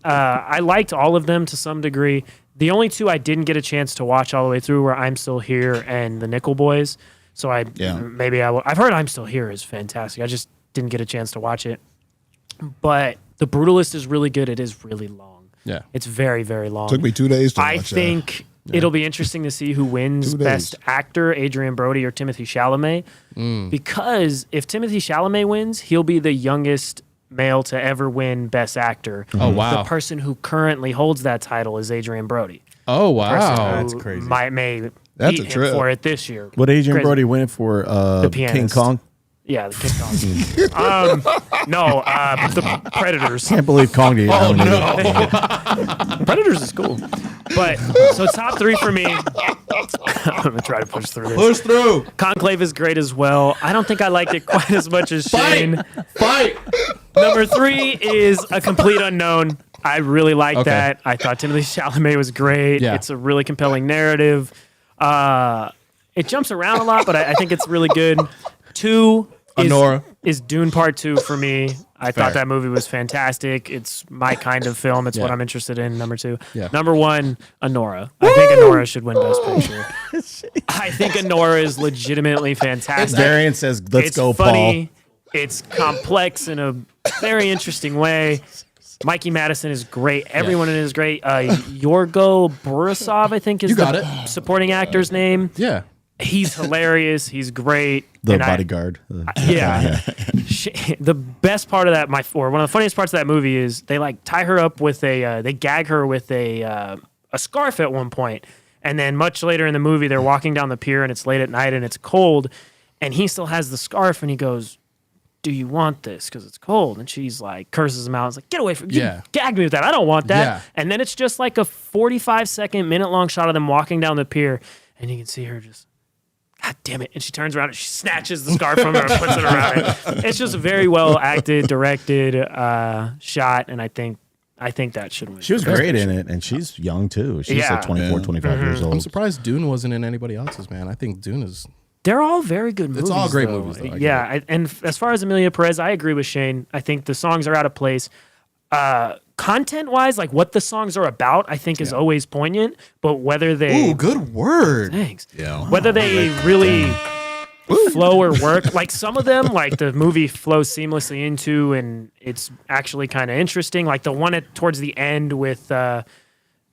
I liked all of them to some degree. The only 2 I didn't get a chance to watch all the way through were I'm Still Here and The Nickel Boys. So I've heard I'm Still Here is fantastic. I just didn't get a chance to watch it. But The Brutalist is really good. It is really long. Yeah. It's very, very long. Took me 2 days to watch I think It'll be interesting to see who wins 2 days. Best Actor, Adrian Brody or Timothy Chalamet. Because if Timothy Chalamet wins, he'll be the youngest male to ever win Best Actor. Oh, wow. The person who currently holds that title is Adrian Brody. Oh, wow. That's Who crazy. May That's beat a him trip. for it this year. What Adrian Crazy. Brody winning for? King pianist. Kong. Yeah, the King Kong. The Predators. Can't believe Kong didn't. Oh, nominate it. Predators is cool. But so top 3 for me. I'm gonna try to push through this. Push through. Conclave is great as well. I don't think I liked it quite as much as Shane. Fight. Number 3 is A Complete Unknown. I really liked Okay. that. I thought Timothy Chalamet was great. Yeah. It's a really compelling narrative. It jumps around a lot, but I think it's really good. 2 Andor. is Dune Part 2 for me. I Fair. thought that movie was fantastic. It's my kind of film. It's what Yeah. I'm interested in. Number 2. Yeah. Number 1, Anora. I think Anora should win Best Picture. I think Anora is legitimately fantastic. Varian says, "Let's It's go, funny. It's complex in a very interesting way. Mikey Madison is great. Everyone in it is great. Yorgo Borisov, I think, is You got the it. supporting actor's name. Yeah. He's hilarious. He's great. The And bodyguard." yeah. The best part of that, or one of the funniest parts of that movie is they like tie her up with they gag her with a scarf at one point, and then much later in the movie they're walking down the pier and it's late at night and it's cold, and he still has the scarf and he goes, "Do you want this? Because it's cold." And she's like, curses him out. It's like, "Get away from you! Yeah. Gagged me with that. I don't want that." Yeah. And then it's just like a 45-second, minute-long shot of them walking down the pier, and you can see her just, God damn it. And she turns around and she snatches the scarf from her and puts it around it. It's just a very well acted, directed shot, and I think that should win. She was great in it, and she's young too. She's Yeah. like 24, Yeah. 25 years old. I'm surprised Dune wasn't in anybody else's, man. I think Dune is. They're all very good movies. It's all great though. movies, though. I get Yeah, and as far as Amelia Perez, I agree with Shane. I think the songs are out of place. Content-wise, like what the songs are about, I think is always poignant. But whether they good word. thanks, Yeah. whether they really flow or work, like some of them, like the movie flows seamlessly into, and it's actually kind of interesting. Like the one towards the end with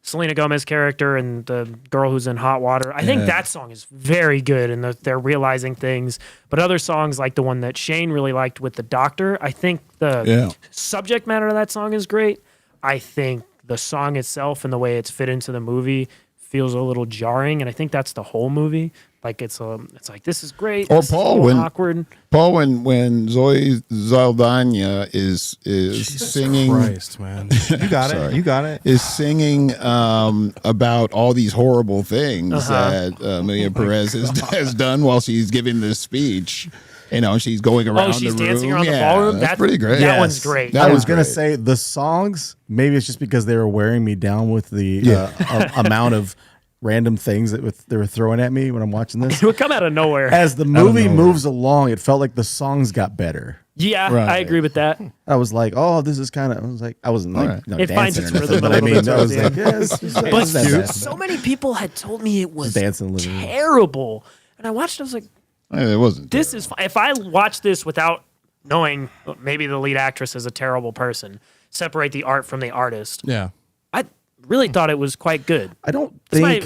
Selena Gomez character and the girl who's in hot water. I think that song is very good, and they're realizing things. But other songs, like the one that Shane really liked with the Doctor, I think the subject matter of that song is great. I think the song itself and the way it's fit into the movie feels a little jarring, and I think that's the whole movie. Like it's like, this is great. Or this is Paul, a little when- awkward. Paul, when Zoe Saldana is singing, Christ, man. You got it. You got it. is singing about all these horrible things that Amelia Perez has done while she's giving this speech. You know, she's going around she's the room. dancing around the Yeah, ballroom. That's pretty great. That one's great. That I was was gonna great. say the songs. Maybe it's just because they were wearing me down with the amount of random things that they were throwing at me when I'm watching this. It would come out of nowhere. As the movie moves along, it felt like the songs got better. Yeah, Right. I agree with that. I was like, "Oh, this is kind of." I was like, I wasn't like Right. no, It finds dancing its or nothing, rhythm a but I little mean, bit I was towards like, the "Yeah, it's But not bad." so many people had told me it was dancing in the living room. terrible, and I watched it. I was like, It wasn't. "This is if I watch this without knowing maybe the lead actress is a terrible person, separate the art from the artist." Yeah. I really thought it was quite good. I don't It's think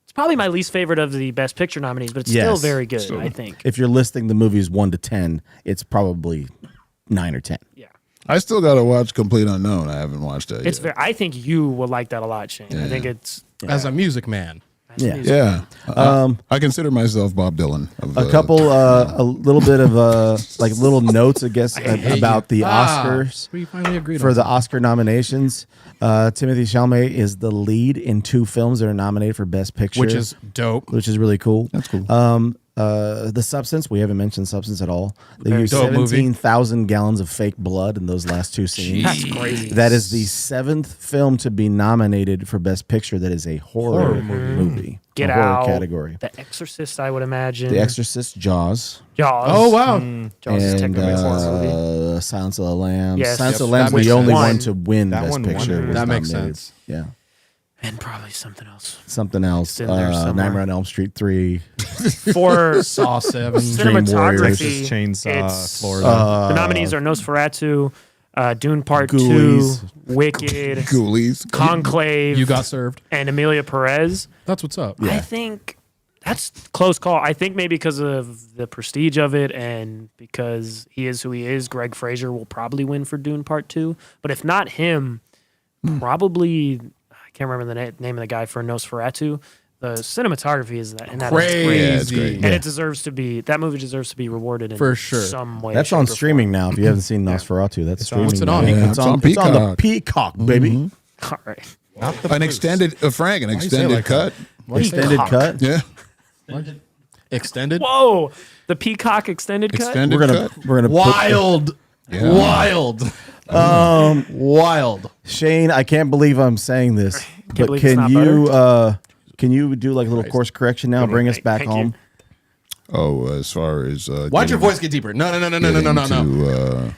it's probably my least favorite of the Best Picture nominees, but it's still Yes. very good. I think. if you're listing the movies 1 to 10, it's probably 9 or 10. Yeah, I still got to watch Complete Unknown. I haven't watched that it's yet. very. I think you will like that a lot, Shane. I think it's. As a music man. Yeah. Yeah. I consider myself Bob Dylan. Of, A couple, a little bit of like little notes, I guess, about the Oscars. We finally agreed For on the Oscar nominations, Timothy Chalamet is the lead in 2 films that are nominated for Best Picture, which is dope. really cool. That's cool. The Substance, we haven't mentioned Substance at all. They used dope movie. 17,000 gallons of fake blood in those last 2 scenes. That's crazy. That is the 7th film to be nominated for Best Picture that is a horror movie. Get a horror Out category. The Exorcist, I would imagine. The Exorcist, Jaws, Jaws. Oh, wow. Jaws is and technically a horror movie. Silence of the Lambs. Yes. Silence of Yep, the Lambs that was the makes only sense. one to win That Best one won. Picture. was That makes nominated. sense. Yeah. And probably something else. Something else. in there somewhere. Nightmare on Elm Street 3. For Saw 7. Dream Warriors. cinematography, Chainsaw, it's- Florida. the nominees are Nosferatu, Dune Part Ghoulies. 2, Wicked, Ghoulies. Conclave, You got served. and Emilia Perez. That's what's up. I think that's close call. I think maybe because of the prestige of it and because he is who he is, Greg Fraser will probably win for Dune Part 2. But if not him, probably, I can't remember the name of the guy for Nosferatu. The cinematography is that, and that is Crazy. great. Yeah, it's great. And it deserves to be, that movie deserves to be rewarded in For sure. some way. That's shape, on or streaming now. If you haven't seen Nosferatu, that's streaming. what's it now. on? Yeah, It's on the Peacock, baby. form. All right. An extended, Frank, an extended like cut. Extended cut. Yeah. Extended. Whoa, the Peacock extended cut. Extended We're gonna cut. Wild. Yeah. Wild. Wild. Shane, I can't believe I'm saying this, but believe it's can not can you do like a little course correction now? Bring us back Thank you. home. Oh, as far as Why'd your voice get deeper? No. to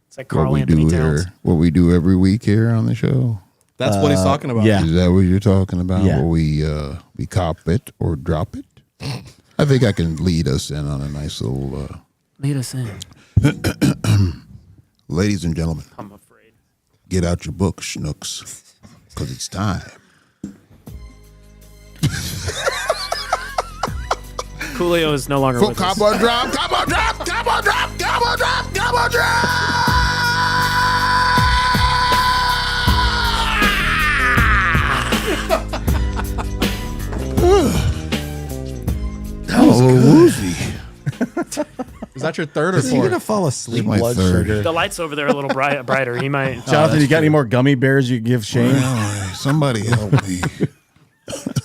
It's like what Carl we Anthony do Towns. here, what we do every week here on the show. That's what he's talking about. yeah. Is that what you're talking about? Yeah. Where we cop it or drop it? I think I can lead us in on a nice little. Lead us in. Ladies and gentlemen, I'm afraid. get out your books, schnooks, because it's time. Coolio is no longer For with us. cop or drop, cop or drop, cop or drop, cop or drop, cop or drop. That was woozy. Is that your third or Is he gonna fourth? fall asleep? My Blood third. sugar. The lights over there are a little brighter. He might. Jonathan, you got any more gummy bears you can give Shane? Oh, somebody help me.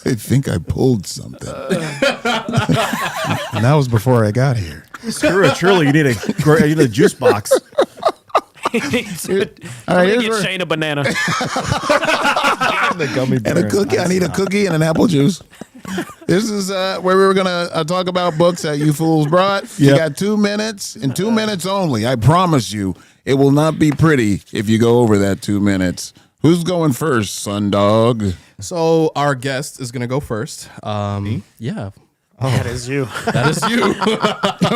I think I pulled something. And that was before I got here. Screw it, truly. You need a juice box. All right, Get here's Shane a banana. The gummy and a bear cookie. I need a cookie and an apple juice. This is where we were gonna talk about books that you fools brought. You Yep. got 2 minutes and 2 minutes only. I promise you, it will not be pretty if you go over that 2 minutes. Who's going first, son dog? So our guest is gonna go first. Yeah, That is you. that is you.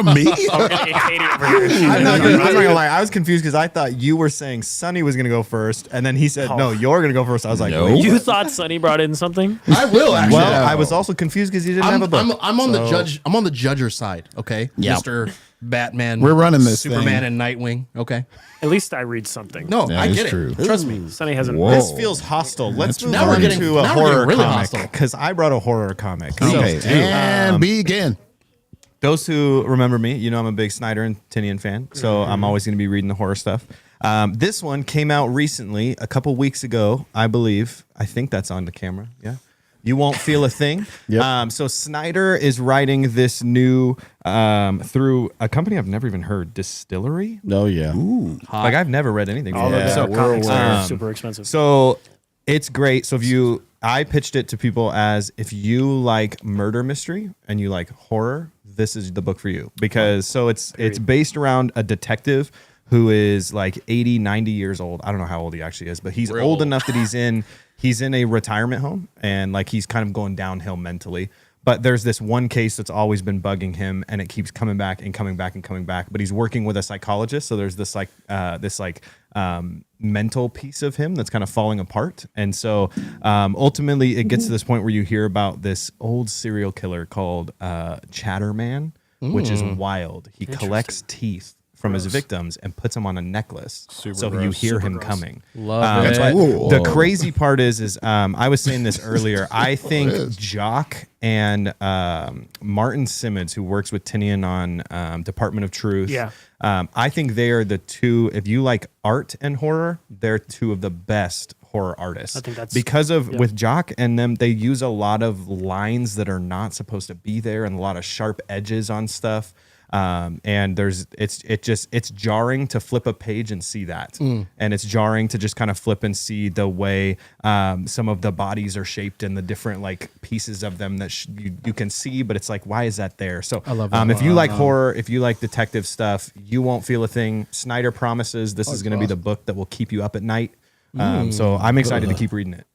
Me? I'm getting Katie over here. I'm not gonna lie. I was confused because I thought you were saying Sonny was gonna go first, and then he said, "No, you're gonna go first." I was like, No. Wait, You thought Sonny brought in something? I will actually. well, I was also confused because he didn't have a book. I'm on the judge. I'm on the judger's side. Okay, Yeah. Mr. Batman. We're running this Superman thing. and Nightwing. Okay. At least I read something. No, That I is get true. it. Trust me. Sonny hasn't. Whoa. This feels hostile. Let's move Now we're on getting- to now a we're horror getting really comic hostile. because I brought a horror comic. Okay, So, and begin. those who remember me, you know I'm a big Snyder and Tinian fan, so I'm always going to be reading the horror stuff. This one came out recently, a couple weeks ago, I believe. I think that's on the camera. Yeah. You Won't Feel a Thing. Yep. So Snyder is writing this new through a company I've never even heard, Distillery. Oh yeah. Like I've never read anything. All from of them. the we're comics aware. are super expensive. So it's great. So I pitched it to people as if you like murder mystery and you like horror, this is the book for you because it's based around a detective who is like 80, 90 years old. I don't know how old he actually is, but he's old enough that he's in a retirement home and like he's kind of going downhill mentally. But there's this one case that's always been bugging him, and it keeps coming back and coming back and coming back. But he's working with a psychologist, so there's this mental piece of him that's kind of falling apart. And so ultimately, it gets to this point where you hear about this old serial killer called Chatterman, which is wild. He collects teeth from his victims and puts them on a necklace, so you hear him coming. Love it. But Cool. the crazy part is I was saying this earlier. I think Jock and Martin Simmons, who works with Tinian on Department of Truth, Yeah. I think they are the two. If you like art and horror, they're two of the best horror artists. I think that's- because of with Jock and them, they use a lot of lines that are not supposed to be there and a lot of sharp edges on stuff. And it's jarring to flip a page and see that, and it's jarring to just kind of flip and see the way some of the bodies are shaped and the different like pieces of them that you can see, but it's like, why is that there? So I love that. if you like horror, if you like detective stuff, You Won't Feel a Thing. Snyder promises this is going to be the book that will keep you up at night. So I'm excited to keep reading it.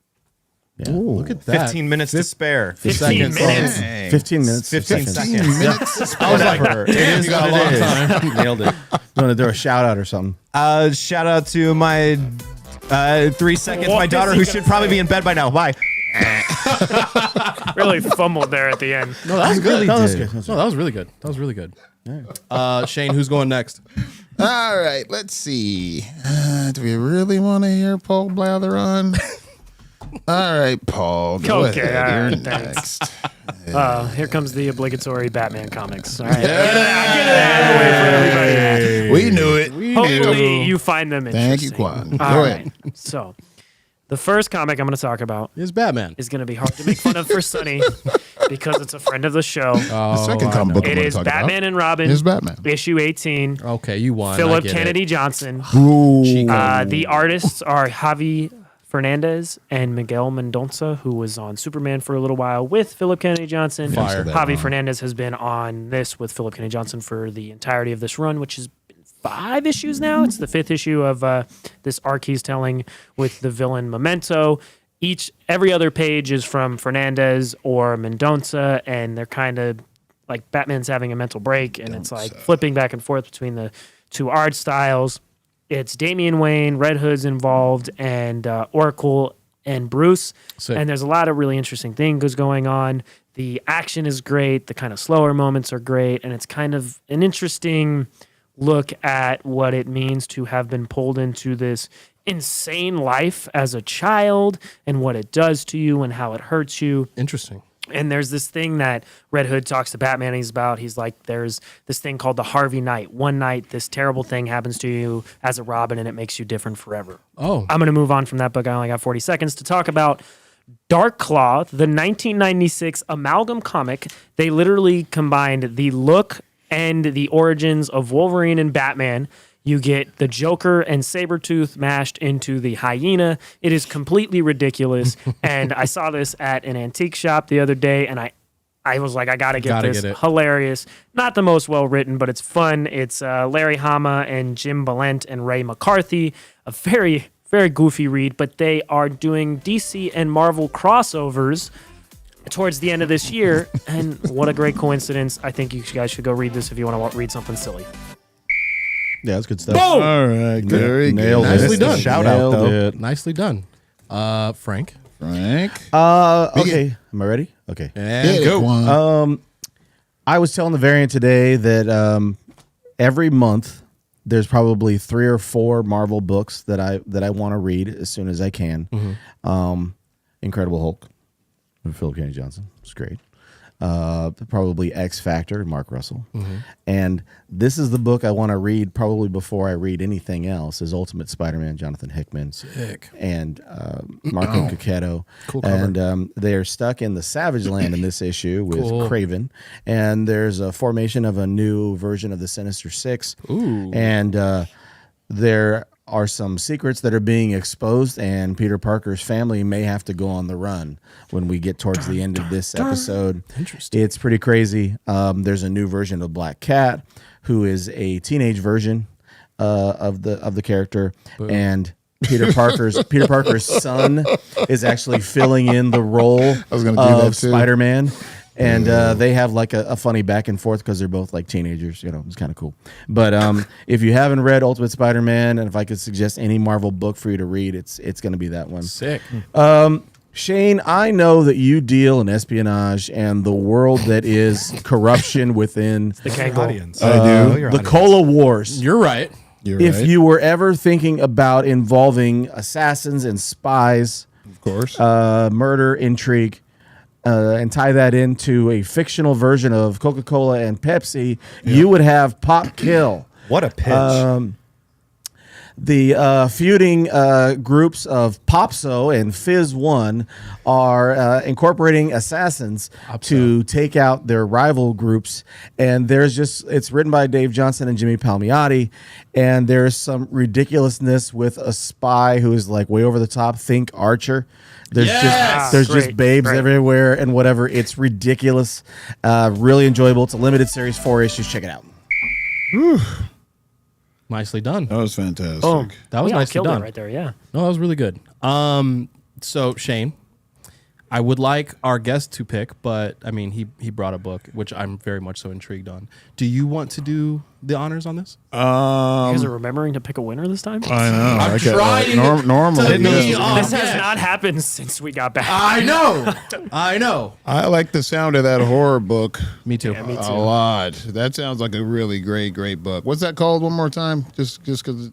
Yeah. Look at that. 15 minutes to spare. 15 minutes. Hey. 15 minutes. 15 seconds. minutes. I was like, Whatever. It is you got what a it long is. time. Nailed it. You want to do a shout out or something? Shout out to my 3 seconds. What My is daughter, he who gonna should probably say? be in bed by now. Bye. Really fumbled there at the end. No, that was good. No, that's No, good. that was really good. That was really good. Shane, who's going next? All right, let's see. Do we really want to hear Paul blather on? All right, Paul. Go Okay, ahead. all You're right, thanks. next. Here comes the obligatory Batman comics. All right. Get it out of the way for everybody. We knew it. Hopefully you find them interesting. Thank you, Quan. All Go right. ahead. So, the first comic I'm going to talk about Is Batman. is going to be hard to make fun of for Sunny because it's a friend of the show. The second comic book I'm It going to is talk Batman about and Robin, is Batman. issue 18. Okay, you won. I Philip get Kennedy it. Johnson. Chico. The artists are Javi Fernandez and Miguel Mendonça, who was on Superman for a little while with Philip Kennedy Johnson. Fire. Javi Fernandez has been on this with Philip Kennedy Johnson for the entirety of this run, which has been 5 issues now. It's the 5th issue of this arc he's telling with the villain Memento. Every other page is from Fernandez or Mendonça, and they're kind of like Batman's having a mental break, and it's like flipping back and forth between the two art styles. It's Damian Wayne, Red Hood's involved, and Oracle and Bruce. Sick. And there's a lot of really interesting things going on. The action is great. The kind of slower moments are great. And it's kind of an interesting look at what it means to have been pulled into this insane life as a child and what it does to you and how it hurts you. Interesting. And there's this thing that Red Hood talks to Batman. He's about. He's like, there's this thing called the Harvey Night. One night, this terrible thing happens to you as a Robin, and it makes you different forever. Oh, I'm going to move on from that book. I only got 40 seconds to talk about Dark Claw, the 1996 amalgam comic. They literally combined the look and the origins of Wolverine and Batman. You get the Joker and Sabretooth mashed into the hyena. It is completely ridiculous. And I saw this at an antique shop the other day, and I was like, I gotta get this. get it. Hilarious. Not the most well written, but it's fun. It's Larry Hama and Jim Balent and Ray McCarthy. A very, very goofy read, but they are doing DC and Marvel crossovers towards the end of this year. And what a great coincidence. I think you guys should go read this if you want to read something silly. Yeah, that's good stuff. All right, very Nailed good. it. Nicely done. Shout out, Nailed though. it. nicely done. Frank. Frank. Okay. Am I ready? Okay. And go. Quan. I was telling the variant today that every month there's probably 3 or 4 Marvel books that I want to read as soon as I can. Incredible Hulk with Phil Kennedy Johnson. It's great. Probably X Factor, Mark Russell. And this is the book I want to read probably before I read anything else is Ultimate Spider-Man, Jonathan Hickman. Sick. And Marco Cacchetto. Cool cover. And they're stuck in the Savage Land in this issue with Cool. Kraven. And there's a formation of a new version of the Sinister Six. Ooh. And there are some secrets that are being exposed, and Peter Parker's family may have to go on the run when we get towards the end of this episode. Interesting. It's pretty crazy. There's a new version of Black Cat, who is a teenage version of the character, and Peter Parker's son is actually filling in the role was gonna do that of too. Spider-Man. And they have like a funny back and forth because they're both like teenagers. You know, it's kind of cool. But if you haven't read Ultimate Spider-Man, and if I could suggest any Marvel book for you to read, it's going to be that one. Sick. Shane, I know that you deal in espionage and the world that is corruption within The Kangle. Audience. I do. Your the audience. Cola Wars. You're right. You're If right. you were ever thinking about involving assassins and spies, of course. murder, intrigue, and tie that into a fictional version of Coca-Cola and Pepsi, you would have Pop Kill. What a pitch. The feuding groups of Popso and Fizz One are incorporating assassins to take out their rival groups. And it's written by Dave Johnson and Jimmy Palmiotti. And there's some ridiculousness with a spy who is like way over the top. Think Archer. There's just Great, babes great. everywhere and whatever. It's ridiculous. Really enjoyable. It's a limited series, 4 issues. Check it out. Nicely done. that was fantastic. Boom. That was We all nicely killed done. it right there, yeah. No, that was really good. So Shane, I would like our guest to pick, but I mean, he brought a book, which I'm very much so intrigued on. Do you want to do the honors on this? You guys are remembering to pick a winner this time? I know. I'm Okay, trying normally, to be yeah. on- This has not happened since we got back. I know. I like the sound of that horror book Me too. Yeah, me a too. lot. That sounds like a really great book. What's that called? One more time, just because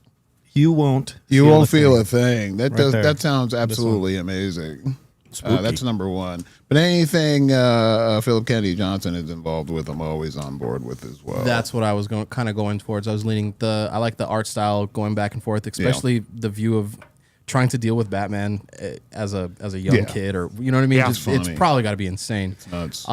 You won't. you won't feel a thing. That Right there. that sounds absolutely amazing. That's number one. But anything Philip Kennedy Johnson is involved with, I'm always on board with as well. That's what I was going towards. I was leaning I like the art style going back and forth, especially the view of trying to deal with Batman as a young kid, or you know what I mean. Yeah. It's probably got to be insane. nuts.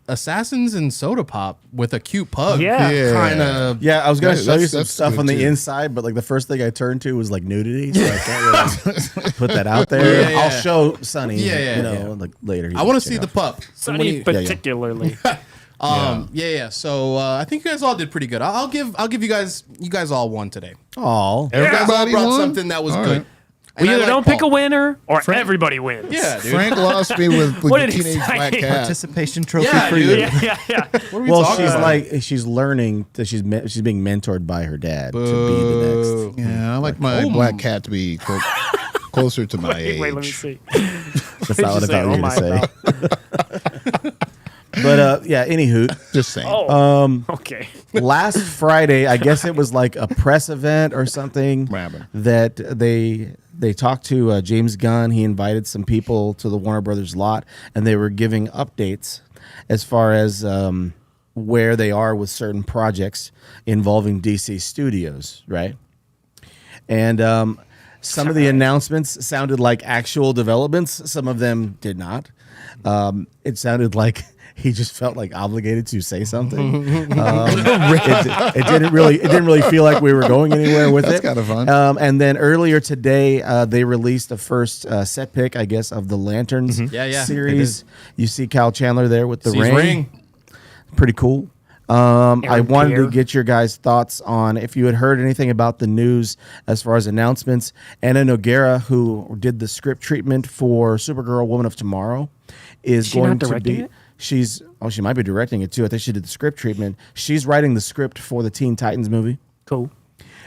Assassins and Soda Pop with a cute pug. Yeah. kind of. Yeah, I was going to show you some that's stuff good on the too. inside, but like the first thing I turned to was like nudity, so I can't really put that out there. Yeah. I'll show Sonny, Yeah, like later. I want to see the pup. Sonny particularly. So I think you guys all did pretty good. I'll give you guys all one today. Oh, You guys all Everybody brought won? something that was All good. right. And We I either like don't pick a Paul. winner or everybody wins. Yeah, dude. Frank lost me with What the an teenage black exciting cat. Participation trophy Yeah, for dude. you. Yeah. What are we well, talking she's about? like she's learning that she's being mentored by her dad to be the next. Yeah, I like my black cat to be closer to my age. Wait, let me see. That's not what I Just thought you were my going to say. But yeah, anywho, Just saying. Oh, okay. last Friday, I guess it was like a press event or something What happened? that they talked to James Gunn. He invited some people to the Warner Brothers lot, and they were giving updates as far as where they are with certain projects involving DC Studios, right? And some of the announcements sounded like actual developments. Some of them did not. It sounded like he just felt like obligated to say something. It didn't really feel like we were going anywhere with That's it. kinda fun. And then earlier today, they released the first set pick, I guess, of the Lanterns Yeah, they series. You see Kyle Chandler there with the See his ring. Pretty cool. I Aaron wanted Pierre. to get your guys' thoughts on if you had heard anything about the news as far as announcements. Anna Noguera, who did the script treatment for Supergirl Woman of Tomorrow, is she going not to directing be. it? She might be directing it too. I think she did the script treatment. She's writing the script for the Teen Titans movie. Cool.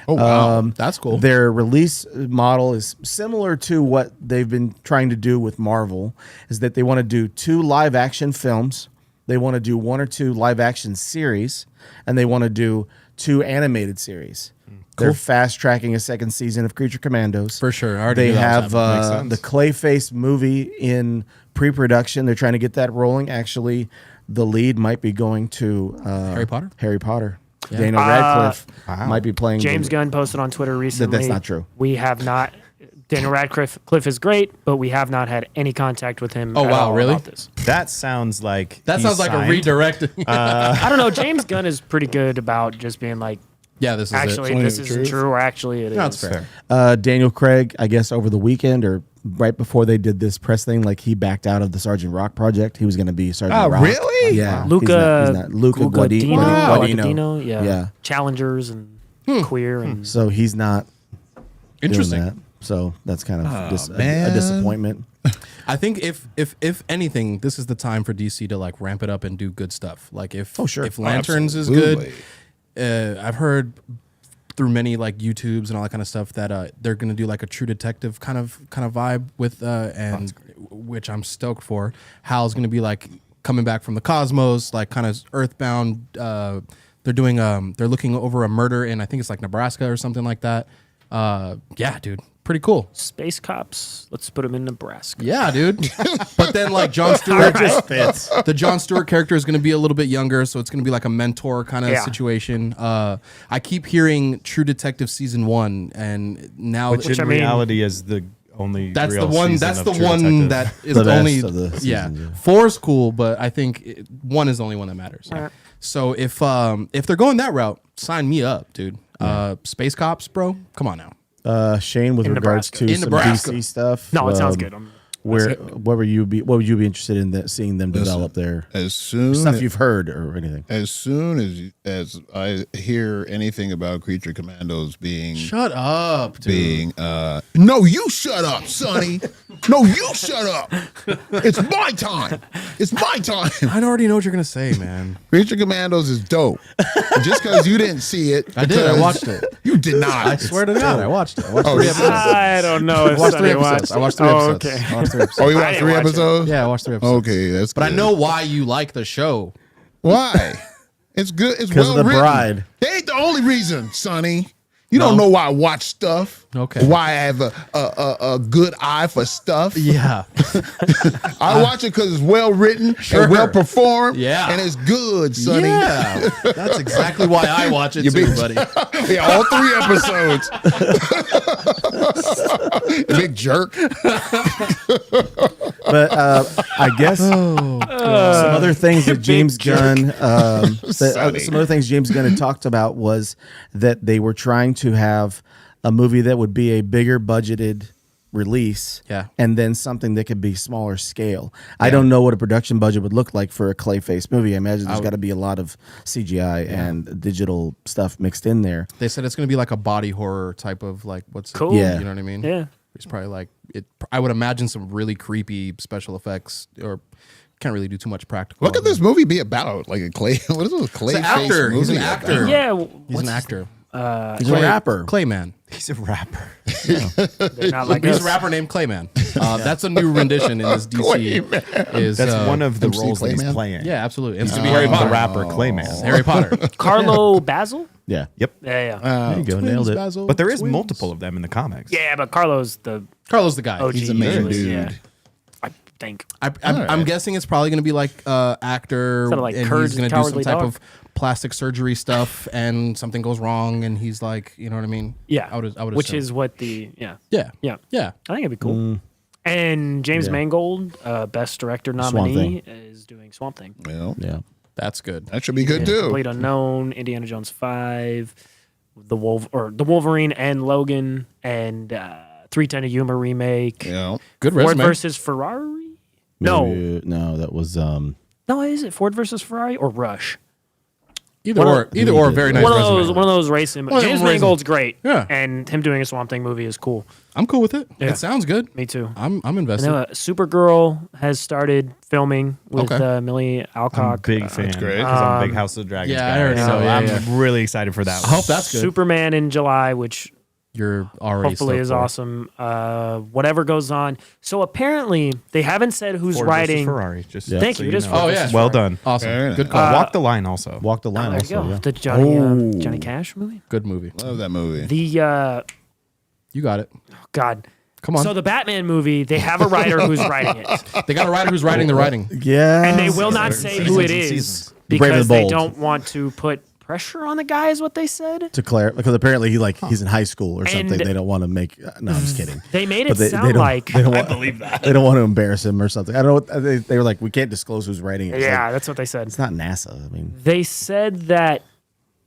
Oh, wow. That's cool. Their release model is similar to what they've been trying to do with Marvel, is that they want to do 2 live action films. They want to do 1 or 2 live action series, and they want to do 2 animated series. They're fast tracking a second season of Creature Commandos. For sure. I already They knew that was have happening. the Clayface movie in pre-production. They're trying to get that rolling. Actually, the lead might be going to Harry Potter? Harry Potter. Daniel Radcliffe Wow. might be playing James the, Gunn posted on Twitter recently. that's not true. We have not. Daniel Radcliffe is great, but we have not had any contact with him. Oh, at wow, all really? About this. That sounds like That he sounds like a signed. redirect. I don't know. James Gunn is pretty good about just being like, Yeah, this is actually, it. this the isn't truth. true, or actually, it is. That's fair. Daniel Craig, I guess over the weekend or right before they did this press thing, like he backed out of the Sergeant Rock project. He was going to be Sergeant Oh, Rock. really? Yeah. Luca Luca Guadagnino, Guadagnino. yeah. Yeah. Challengers and queer and So he's not Interesting. doing that. So that's kind of a man. disappointment. I think if anything, this is the time for DC to like ramp it up and do good stuff. Like if Oh, sure. if Lanterns is Absolutely. good, I've heard through many like YouTubes and all that kind of stuff that they're gonna do like a True Detective kind of vibe with and which I'm stoked for. Hal's gonna be like coming back from the cosmos, like kind of earthbound. They're doing they're looking over a murder in I think it's like Nebraska or something like that. Yeah, dude. Pretty cool. space cops. Let's put them in Nebraska. Yeah, dude. But then like Jon Stewart just fits. The Jon Stewart character is going to be a little bit younger, so it's going to be like a mentor kind of Yeah. situation. I keep hearing True Detective season 1, and now Which in I mean- reality is the only. that's the real one. season That's of the True one Detective. that is The the best only. of the seasons, yeah. 4 is cool, but I think 1 is the only one that matters. Right. So if they're going that route, sign me up, dude. Space Cops, bro. Come on now. Shane, with In regards Nebraska. to In some Nebraska. DC stuff. No, it sounds good. What would you be interested in seeing them develop their As soon stuff you've heard or anything? as soon as I hear anything about Creature Commandos being Shut up, dude. being no, you shut up, Sonny. No, you shut up. It's my time. It's my time. I already know what you're gonna say, man. Creature Commandos is dope. Just because you didn't see it. I did. I because watched it. You did not. I swear to God, I watched it. I watched Oh, 3 yeah. episodes. I don't know. If I watched 3 Sonny episodes. I watched 3 Oh, episodes. okay. I watched 3 episodes. Oh, you I watched didn't 3 watch it. episodes? Yeah, I watched 3 episodes. Okay, that's But I good. know why you like the show. Why? It's good. It's 'Cause well of the written. bride. That ain't the only reason, Sonny. You don't know why I watch stuff. Okay. Why I have a good eye for stuff. Yeah. I watch it because it's well written and well performed. Yeah. And it's good, Sonny. Yeah. That's exactly why I watch it You too, big- buddy. Yeah, all 3 episodes. Big jerk. But I guess some other things that James Gunn, Sonny. some other things James Gunn had talked about was that they were trying to have a movie that would be a bigger budgeted release, Yeah. and then something that could be smaller scale. I don't know what a production budget would look like for a Clayface movie. I imagine there's got to be a lot of CGI and digital stuff mixed in there. They said it's gonna be like a body horror type of like what's Cool. it? Yeah. You know what I mean? Yeah. It's probably like it. I would imagine some really creepy special effects, or can't really do too much practical. What could this movie be about? Like a clay? What is this clay He's an actor. face He's an movie actor. about? Yeah. He's an actor. He's a rapper. Clayman. He's a rapper. They're not like He's us. a rapper named Clayman. That's a new rendition in this DC. Is That's one of the MC roles that he's Clayman? playing. yeah, absolutely. It's to to be be Harry the Potter. rapper Clayman. Harry Potter. Carlo Basil? Yeah. Yep. Yeah. There you go. Nailed it. But there is multiple of them in the comics. Yeah, but Carlo's the Carlos the guy. OG. He's a main usually, dude. Yeah. I think. I'm guessing it's probably going to be like actor, Sort of like and Courage he's going the to do some Cowardly type Dog. of plastic surgery stuff, and something goes wrong, and he's like, you know what I mean? Yeah. I would Which assume. is what the yeah, yeah. yeah. I think it'd be cool. And James Yeah. Mangold, Best Director Swamp nominee, is doing Swamp Thing. Well, Yeah. That's good. that should be good too. Complete Unknown, Indiana Jones 5, the Wolverine and Logan, and 310 a Yuma remake. Yeah. Good Ford resume. versus Ferrari? No. No, that was No, is it Ford versus Ferrari or Rush? Either One or, of- either or. Very nice one of resume. those, one of those racing. One of James them racing. Mangold's great. Yeah. And him doing a Swamp Thing movie is cool. I'm cool with it. Yeah. It sounds good. Me too. I'm I invested. know Supergirl has started filming with Okay. Millie I'm a Alcock. big fan. great. Because I'm a big House of the Dragons yeah, I guy. already so know, yeah, I'm yeah. really excited for that I one. hope that's good. Superman in July, which You're already hopefully is stoked for. awesome. Whatever goes on. So apparently they haven't said who's Ford versus writing. Ferrari. Just Thank so you. It is know. Ford Oh, versus yeah. Well Ferrari. done. Awesome. Very Good nice. call. Walk the line also. Walk the Line Oh, there you also. go. Yeah. The Johnny Cash movie. Good movie. Love that movie. The You got it. God. Come on. So the Batman movie, they have a writer who's writing it, They got a writer who's writing the writing. Yeah. and they will not say who it Seasons and is seasons. Brave because and the they Bold. don't want to put pressure on the guy. Is what they said. To Claire, because apparently he's in high school or something. And- They don't want to make. No, I'm just kidding. They made it But they sound don't, like they don't want, believe that they don't want to embarrass him or something. I don't know. They were like, we can't disclose who's writing it. It's yeah, like, that's what they said. it's not NASA. I mean, They said that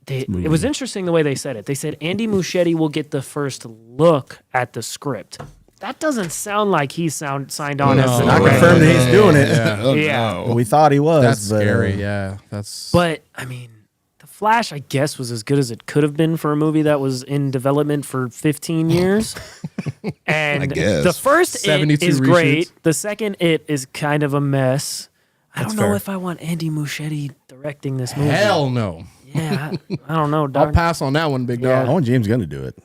it was interesting the way they said it. They said Andy Muschietti will get the first look at the script. That doesn't sound like he signed on as the not director. confirmed that he's doing it. Oh, Yeah. no. We thought he was. That's but, scary. Yeah, that's. But I mean, The Flash, I guess, was as good as it could have been for a movie that was in development for 15 years. And I guess. the first It 72 is reshoots. great. The second It is kind of a mess. I don't know fair. if I want Andy Muschietti directing this movie. Hell no. Yeah, I don't know. I'll Dog. pass on that one, big Yeah. I dog. want James Gunn to do it.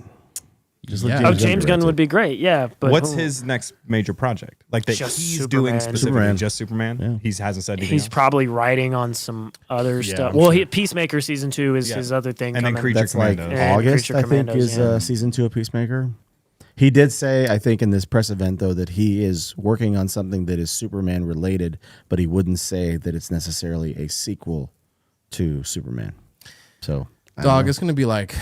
Just let Yeah. Oh, Gunn James Gunn direct would it. be great. Yeah, but What's who- his next major project? Like that Just he's doing Superman. specifically Superman. just Superman? Yeah. He hasn't said anything He's else? probably writing on some other stuff. I'm Well, sure. Peacemaker season 2 is Yeah. his other thing. And then coming. Creature That's like Commandos. And August, Creature I think, Commandos, is yeah. season 2 of Peacemaker. He did say, I think, in this press event, though, that he is working on something that is Superman related, but he wouldn't say that it's necessarily a sequel to Superman. So, I don't Dog, know. it's gonna be like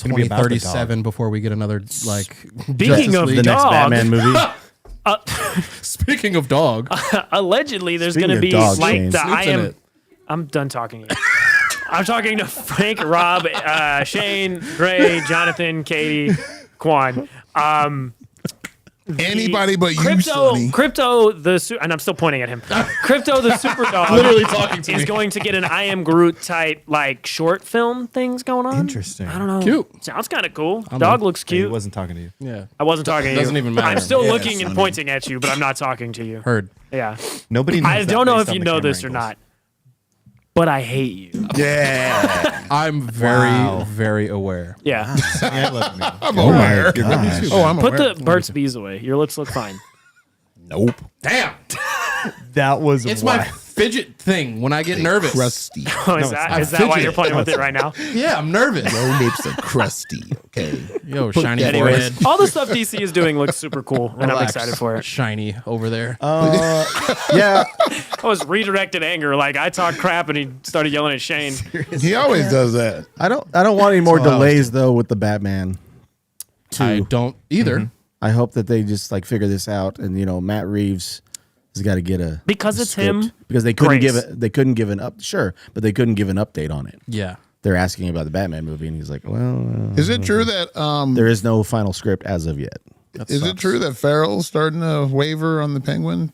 gonna be about the 2037 before we get another like. Speaking Justice of League. the next dog, Batman movie. Speaking of dog, allegedly there's Speaking going to of be dogs, like Shane. the I Snoop's in am. it. I'm done talking. I'm talking to Frank, Rob, Shane, Gray, Jonathan, Katie, Quan. Anybody but you, Crypto, Sonny. Crypto, and I'm still pointing at him. Crypto, the super dog, Literally talking to is me. going to get an I Am Groot type like short film things going on. Interesting. I don't know. Cute. Sounds kind of cool. Dog looks He cute. wasn't talking to you. Yeah. I wasn't talking to you. Doesn't even matter. I'm still Yeah, looking and Sonny. pointing at you, but I'm not talking to you. Heard. Yeah. Nobody. Knows I that don't know based if on you the know camera this or angles. not, but I hate you. Yeah. I'm very, Wow. very aware. Yeah. Yeah, let me. I'm aware. gosh. Oh, I'm Put aware. the Burt's Bees away. Your lips look fine. Nope. Damn. That was It's my wild. fidget thing when I get nervous. Crusty. Oh, is that why you're playing with it right now? Yeah, I'm nervous. Your lips are crusty. Okay. Yo, shiny Anyways, forehead. all the stuff DC is doing looks super cool, and I'm Relax. excited for it. Shiny over there. Yeah, I was redirected anger. Like I talked crap, and he started yelling at Shane. He always does that. I don't want any more That's all I was delays though with the Batman. I don't either. Mm-hmm. I hope that they just like figure this out, and Matt Reeves has got to get a Because a it's script. him, because they couldn't grace. they couldn't give an but they couldn't give an update on it. Yeah. They're asking about the Batman movie, and he's like, "Well, Is it true that there is no final script as of yet." is it true that Farrell's starting a waiver on the Penguin?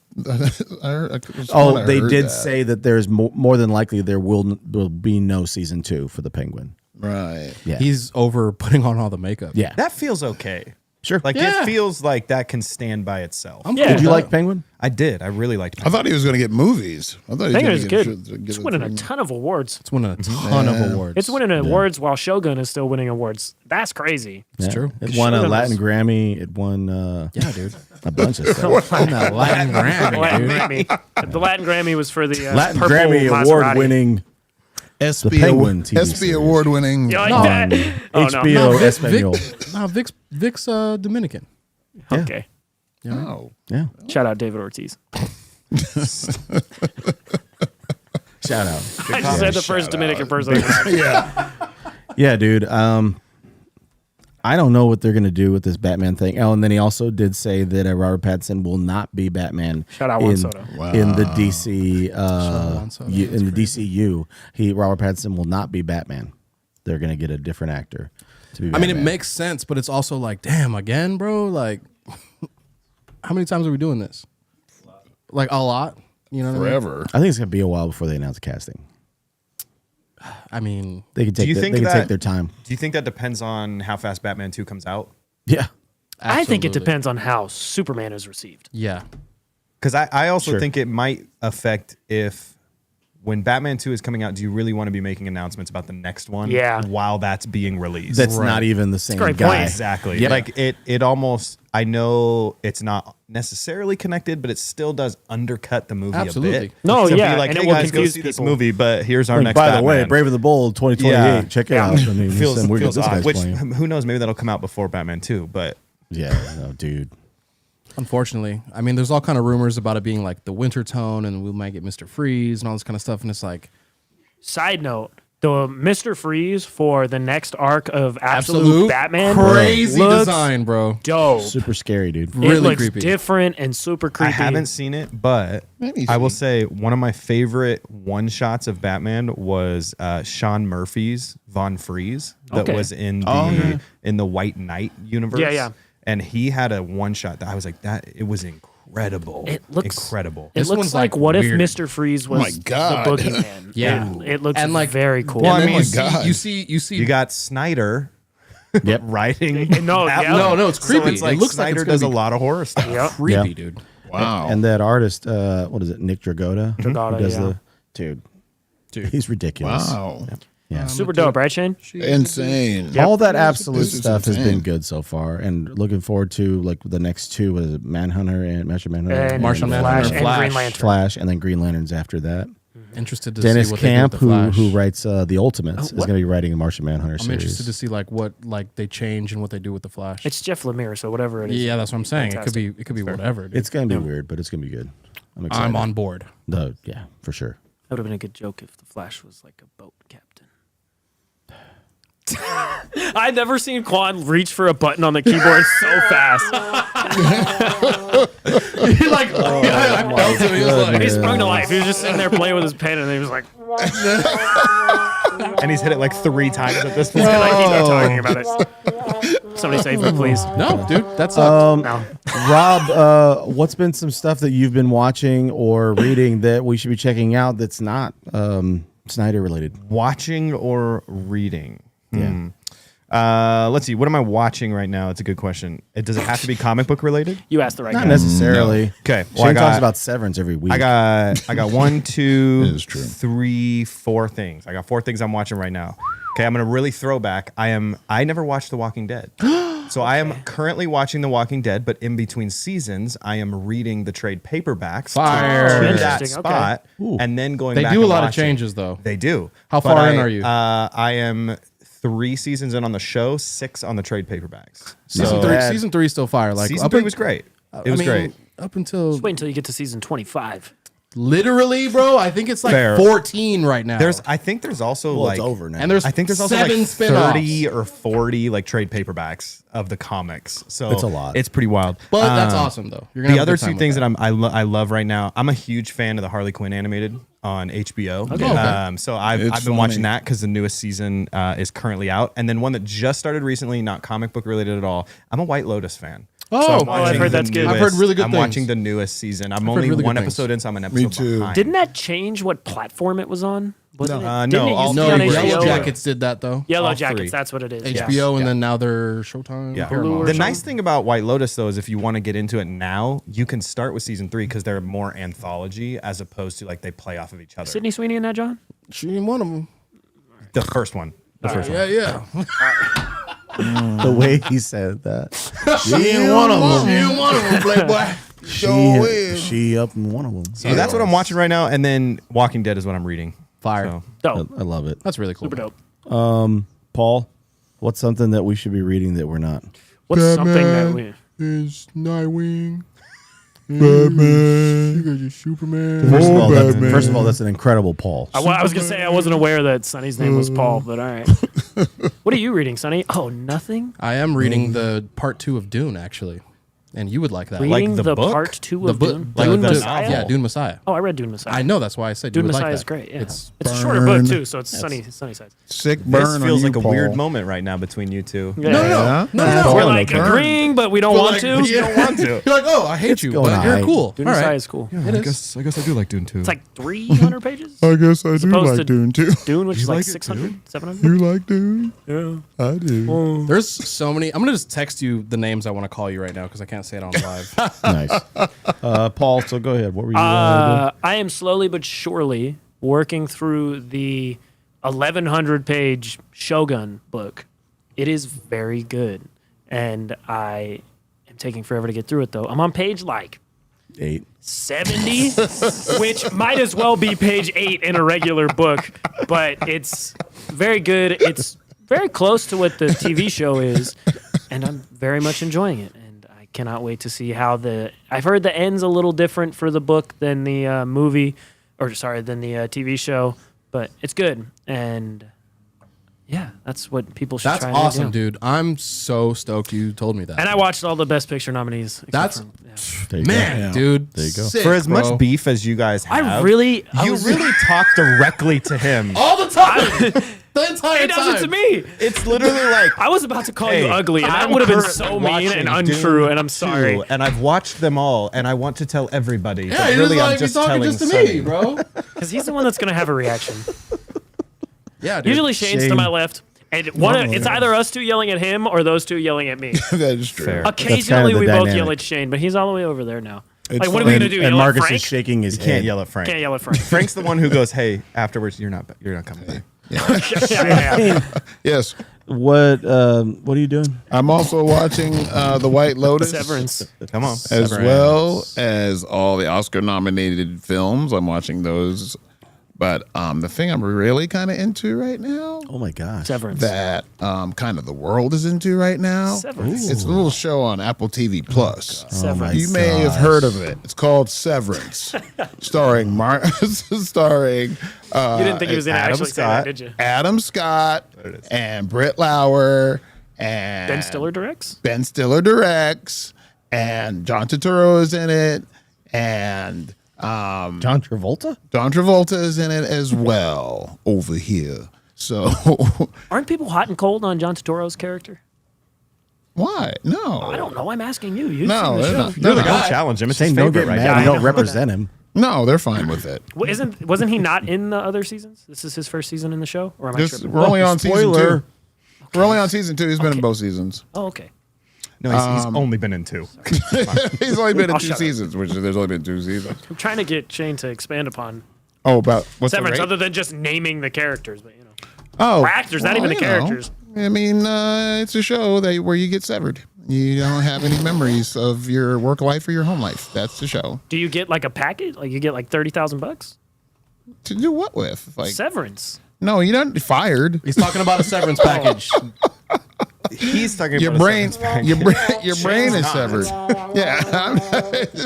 Oh, they did say that there's more than likely there will be no season 2 for the Penguin. Right. Yeah, He's over putting on all the makeup. yeah, That feels okay. sure. Like Yeah. it feels like that can stand by itself. I'm Yeah. cool Did you with like that. Penguin? I did. I really liked I thought he was going to get movies. I thought he was Penguin going is to good. get It's winning a ton of awards. It's winning a ton of awards. It's winning awards while Shogun is still winning awards. That's crazy. It's true. It won a Shogun Latin was- Grammy. It won Yeah, dude. a bunch of stuff. Latin Latin Grammy, dude. Grammy. The Latin Grammy was for the Latin purple Grammy Maserati. award-winning ESPY, Penguin TV ESPY series. award-winning. You like No. that? Oh, HBO no. Espanol. Vic's Dominican. Okay. Oh. Yeah, Shout out David Ortiz. shout out. I just said the first Dominican person. Yeah. Yeah, dude. I don't know what they're gonna do with this Batman thing. Oh, and then he also did say that Robert Pattinson will not be Batman. Shout out Juan Soto. In the DC, Juan Soto, in the DCU. Robert Pattinson will not be Batman. They're gonna get a different actor to be. I mean, it Batman. makes sense, but it's also like, damn, again, bro. Like, how many times are we doing this? Like a lot. You know what Forever. I think it's gonna be a while before they announce casting. I mean, They can take. you think they can that- take their time. Do you think that depends on how fast Batman 2 comes out? Yeah. I think it absolutely. depends on how Superman is received. Yeah. Because I also Sure. think it might affect if when Batman 2 is coming out, do you really want to be making announcements about the next one Yeah. while that's being released? That's not even the same great guy. point. Exactly. Yeah. Like it almost, I know it's not necessarily connected, but it still does undercut the movie Absolutely. a bit. No, To yeah, be like, and it hey will guys, go confuse see this people. movie, but here's our Like, next by the Batman. way, Brave and the Bold 2028. Yeah. Check it Yeah. out. I mean, feels weird feels this odd. guy's Which playing. who knows? Maybe that'll come out before Batman 2. But Yeah, no, dude. Unfortunately, I mean, there's all kind of rumors about it being like the winter tone, and we might get Mr. Freeze and all this kind of stuff. And it's like, Side note, the Mr. Freeze for the next arc of Absolute, absolute Batman crazy looks design, bro. dope. Super scary, dude. It Really looks creepy. different and super creepy. I haven't seen it, but Maybe I will seen. say one of my favorite one shots of Batman was Sean Murphy's Von Freeze that Okay. was in the in the White Knight universe. Yeah, yeah. And he had a one shot that I was like, that it was incredible. It looks incredible. It This looks one's, like like, what weird. if Mr. Freeze was my God. the boogeyman? Yeah. It looks And, like, very cool. Well, I Oh mean, my you see, God. you see, You got Snyder Yep. writing. No, that yeah. one. No, it's creepy. So it's like It looks like Snyder it's gonna does a be- lot of horror stuff. Yep. creepy, Yeah. dude. Wow. And that artist, what is it, Nick Dragotta? Dragotta, Who does yeah. dude. Dude. He's ridiculous. Wow. Yeah. Super dope, right, Shane? Insane. All that absolute This is stuff has been insane. good so far, and looking forward to like the next two. What is it, Manhunter and Master Manhunter, And Martian Flash Manhunter, and Flash. Green Lantern. Flash, and then Green Lanterns after that. Interested to Dennis see what Camp, they do with the Flash. who writes the Ultimates, is what? going to be writing a Martian Manhunter I'm series. interested to see like what like they change and what they do with the Flash. It's Jeff Lemire, so whatever it is. Yeah, that's what I'm saying. Fantastic. It could be whatever. Dude. It's going to be weird, but it's going to be good. I'm excited. I'm on board. Yeah, for sure. That would have been a good joke if the Flash was like a boat captain. I've never seen Quan reach for a button on the keyboard so fast. He like, I felt him. He was like, He sprung to life. He was just sitting there playing with his pen, and he was like, And he's hit it like 3 times at this point. like he's not talking about it. Somebody save me, please. no, dude, that's sucks. No. Rob, what's been some stuff that you've been watching or reading that we should be checking out that's not Snyder related? Watching or reading? Yeah. Let's see. What am I watching right now? It's a good question. Does it have to be comic book related? You asked the right Not guy. necessarily. Okay. Shane talks about Severance every week. I got 1, 2, It is true. 3, 4 things. I got 4 things I'm watching right now. Okay, I'm gonna really throw back. I never watched The Walking Dead. So I am currently watching The Walking Dead, but in between seasons, I am reading the trade paperbacks Fire. to that Interesting, okay. spot, Ooh. and then going They back do a and lot of watching. changes, though. They do. How But far in are you? I am 3 seasons in on the show, 6 on the trade paperbacks. So Season 3 is still fire. Like season up 3 in- was great. It I was mean, great. Up until Just wait until you get to season 25. literally, bro. I think it's like Fair. 14 right now. I think there's also well, like it's over now. and there's I think there's also 7 like spin-offs. 30 or 40 like trade paperbacks of the comics. So It's a lot. It's pretty wild. But that's awesome though. You're gonna The have a other good time 2 with things that. that I love right now. I'm a huge fan of the Harley Quinn animated on HBO. Okay. So I've It's been watching funny. that because the newest season is currently out, and then one that just started recently, not comic book related at all. I'm a White Lotus fan. Oh, I'm I've watching heard the that's good. I've heard really good I'm things. watching the newest season. I'm only really good one things. episode in, so I'm an episode too. behind. Didn't that change what platform it was on? Wasn't No. it? No, Didn't it all- used to No, be on Yellow HBO? Jackets did that though. Yellow all Jackets, 3. that's what it is. HBO Yeah. and then now they're Showtime. Yeah. Paramount. Hulu or The nice thing about White Lotus, though, is if you want to get into it now, you can start with season 3 because they're more anthology as opposed to like they play off of each other. Sydney Sweeney in that, John? She ain't one of them. The first one. The first one. Yeah. the way he said that. She ain't one of them. She ain't one of them, Playboy. She up in one of them. So that's what I'm watching right now, and then Walking Dead is what I'm reading. Fire. So, Dope. I love it. That's really cool. Super dope. Paul, what's something that we should be reading that we're not? What's something that we... Is Nightwing. Batman. Superman. First of all, that's an incredible Paul. I was going to say I wasn't aware that Sonny's name was Paul, but all right. What are you reading, Sonny? Oh, nothing? I am reading the part 2 of Dune, actually. And you would like that. Reading the book? part 2 The of book. Dune? Like Dune the Messiah? novel. Yeah, Dune Messiah. Oh, I read Dune Messiah. I know, that's why I said Dune you would Messiah like is that. great. Yeah. It's It's a shorter book, burn. too, so it's sunny side. Sick burn this on feels you, like a Paul. weird moment right now between you two. Yeah. No. We're Paul, like okay. agreeing, but we don't want to. You don't want to. You're like, oh, I hate you, going but you're alright. cool. Dune All Messiah right. is cool. It is. I guess I do like Dune too. It's like 300 pages? I guess I do opposed to like Dune too. Dune, which is like like it, 600, 700? You like Dune? Yeah. I do. There's so many. I'm going to just text you the names I want to call you right now because I can't say it on live. Nice. Paul, so go ahead. What were you doing? I am slowly but surely working through the 1,100 page Shogun book. It is very good. And I am taking forever to get through it, though. I'm on page like 8. 70, which might as well be page 8 in a regular book, but it's very good. It's very close to what the TV show is, and I'm very much enjoying it. And I cannot wait to see how I've heard the end's a little different for the book than the than the TV show, but it's good. And yeah, that's what people should That's try. awesome, to do. dude. I'm so stoked you told me that. And I watched all the Best Picture nominees. except That's for- yeah. There you man, go. dude. There you go. Sick, For as bro. much beef as you guys have, I you was- really talk directly to him. all the time, the entire He does it to me. It's literally like I was about to call hey, you ugly, and that I'm would have been currently so mean and watching untrue, Dune and I'm sorry. 2, and I've watched them all, and I want to tell everybody. Yeah, but you're really, just I'm like just you're talking telling just to me, Sonny. bro. Because he's the one that's going to have a reaction. Yeah, dude. Usually Shane's to Shane. my left. And it's either us two yelling at him or those two yelling at me. That is true. Fair. Occasionally the we both dynamic. yell at Shane, but he's all the way over there now. It's Like, what are we fine. going to do? And Yell at Marcus Frank? is shaking his You head. can't yell at Frank. Can't yell at Frank. Frank's the one who goes, "Hey, afterwards, you're not coming back." Yeah. Yes. What are you doing? I'm also watching The White Lotus. Severance. Come on, As well as all the Oscar nominated films. I'm watching those But the thing I'm really kind of into right now, Oh my gosh. Severance. that kind of the world is into right now, Severance. it's a little show on Apple TV Plus. Severance. You may have heard of it. It's called Severance, starring starring You didn't think he was going to Adam actually say Scott. that, did you? Adam Scott and Britt Lauer and Ben Stiller directs? Ben Stiller directs, and John Turturro is in it, and John Travolta? John Travolta is in it as well over here. So Aren't people hot and cold on John Turturro's character? why? No, I don't know. I'm asking you. You've No, seen the they're show. not. They're not. Don't challenge him. It's his Saying don't favorite get right mad. now. We I don't know represent him. No, they're fine with it. Well, wasn't he not in the other seasons? This is his first season in the show, or am I Just, tripping? we're only on season spoiler. 2. We're only on season 2. He's been in both seasons. Oh, okay. No, he's only been in 2. He's only been in I'll 2 shut up. seasons, which there's only been 2 seasons. I'm trying to get Shane to expand upon Oh, about what's Severance, the rate? other than just naming the characters, but you know, Oh, or actors, not even the you know. characters. I mean, it's a show where you get severed. You don't have any memories of your work life or your home life. That's the show. Do you get like a package? Like you get like $30,000? To do what with? Like, Severance. no, you're not fired. He's talking about a severance package. He's talking Your about brain, a severance your brain is severed. Yeah,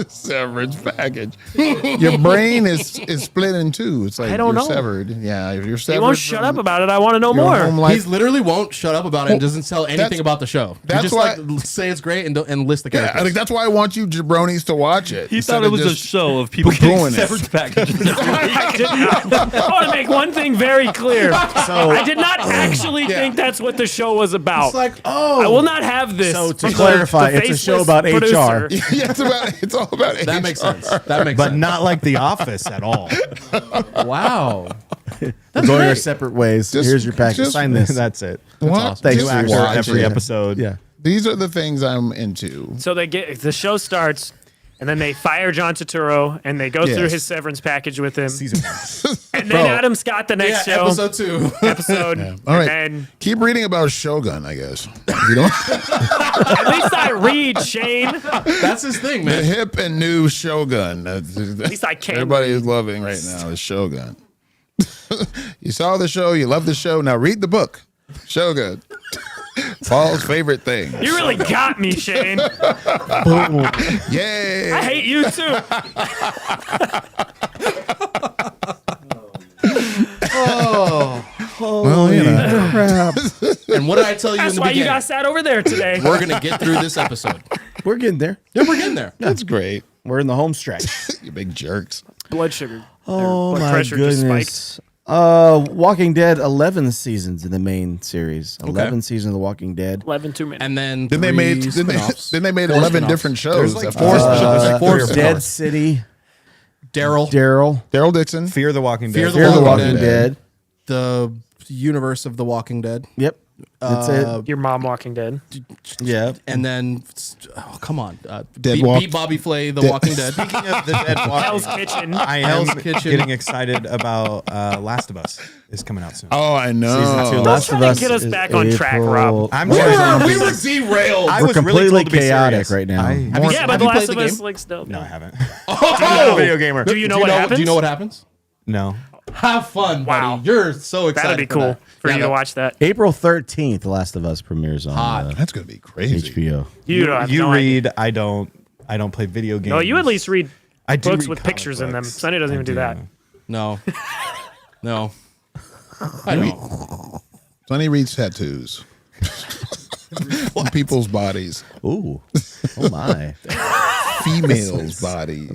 severance package. Your brain is split in 2. It's like I don't you're know. severed. Yeah, if you're severed. He won't shut from up about it. I want to know your more. home life. He's literally won't shut up about it and doesn't tell anything That's- about the show. He that's just why- like say it's great and list the Yeah, characters. I think that's why I want you jabronis to watch it. He instead thought it of was a just show of people poo-pooing getting it. severance packages. I want to make one thing very clear. I did not actually think that's what the show was about. It's like, oh. I will not have this. So to from the- clarify, the it's a show faceless about producer. HR. Yeah, it's all about that HR. makes sense. That makes But sense. not like The Office at all. Wow. We're going our separate ways. Just- Here's your package. just- Sign this. That's it. What? Thanks New for actor watching. every Yeah. episode. Yeah. These are the things I'm into. So the show starts, and then they fire John Turturro, and they go through Yes. his severance package with him. Season 1. And then Bro. Adam Scott the Yeah, next show. episode 2. Episode. All right, And then keep reading about Shogun. I guess you know at least I read, Shane. That's his thing, the man. hip and new Shogun. At least I can Everybody is loving right now is Shogun. You saw the show. You love the show. Now read the book. Shogun. Paul's favorite thing. You really got me, Shane. Yay! I hate you too. Well, you know. Crap. And what did I tell you in That's the why you beginning? guys sat over there today. We're gonna get through this episode. We're getting there. Yeah, we're getting there. That's great. We're in the home stretch. You big jerks. Blood sugar. Oh blood my pressure just goodness. Walking Dead, 11 seasons in the main series. 11 seasons of The Walking Dead. 11 too many. And then Then they three made spin-offs. then they made Four 11 spin-offs. different shows. like after four that. spin-offs. There's four Dead spin-offs. City, Daryl, Daryl, Daryl Dixon. Fear the Walking Dead. Fear Fear the Walking Walking Dead. Dead. the universe of The Walking Dead. Yep. That's it. Your mom Walking Dead. Yeah. And then, come on, Dead Walk- beat Bobby Flay, The Walking Dead. Speaking of the Dead Hell's Walking, Kitchen. I am Hell's Kitchen. getting excited about Last of Us is coming out soon. Oh, I know. Season 2, Don't Last try of to Us. get us is back on track, April. Rob. I'm More trying zombies. we were derailed. I We're was really completely told to be chaotic serious. right now. I- Have you- Yeah, but have The you Last played of the Us game? looks dope. No, I haven't. Oh! I'm a video gamer. Do you know what happens? Do you know what happens? No. Have fun, buddy. Wow. You're so excited. That'd be cool for you to watch that. April 13th, The Last of Us premieres on Hot. That's gonna be crazy. HBO. You don't have You no idea. read. I don't play video games. No, you at least read I do books read with comic pictures in them. books. Sonny doesn't I even do do. that. No. No. I don't. Sonny reads tattoos. On people's bodies. Ooh. Oh my. Females' bodies.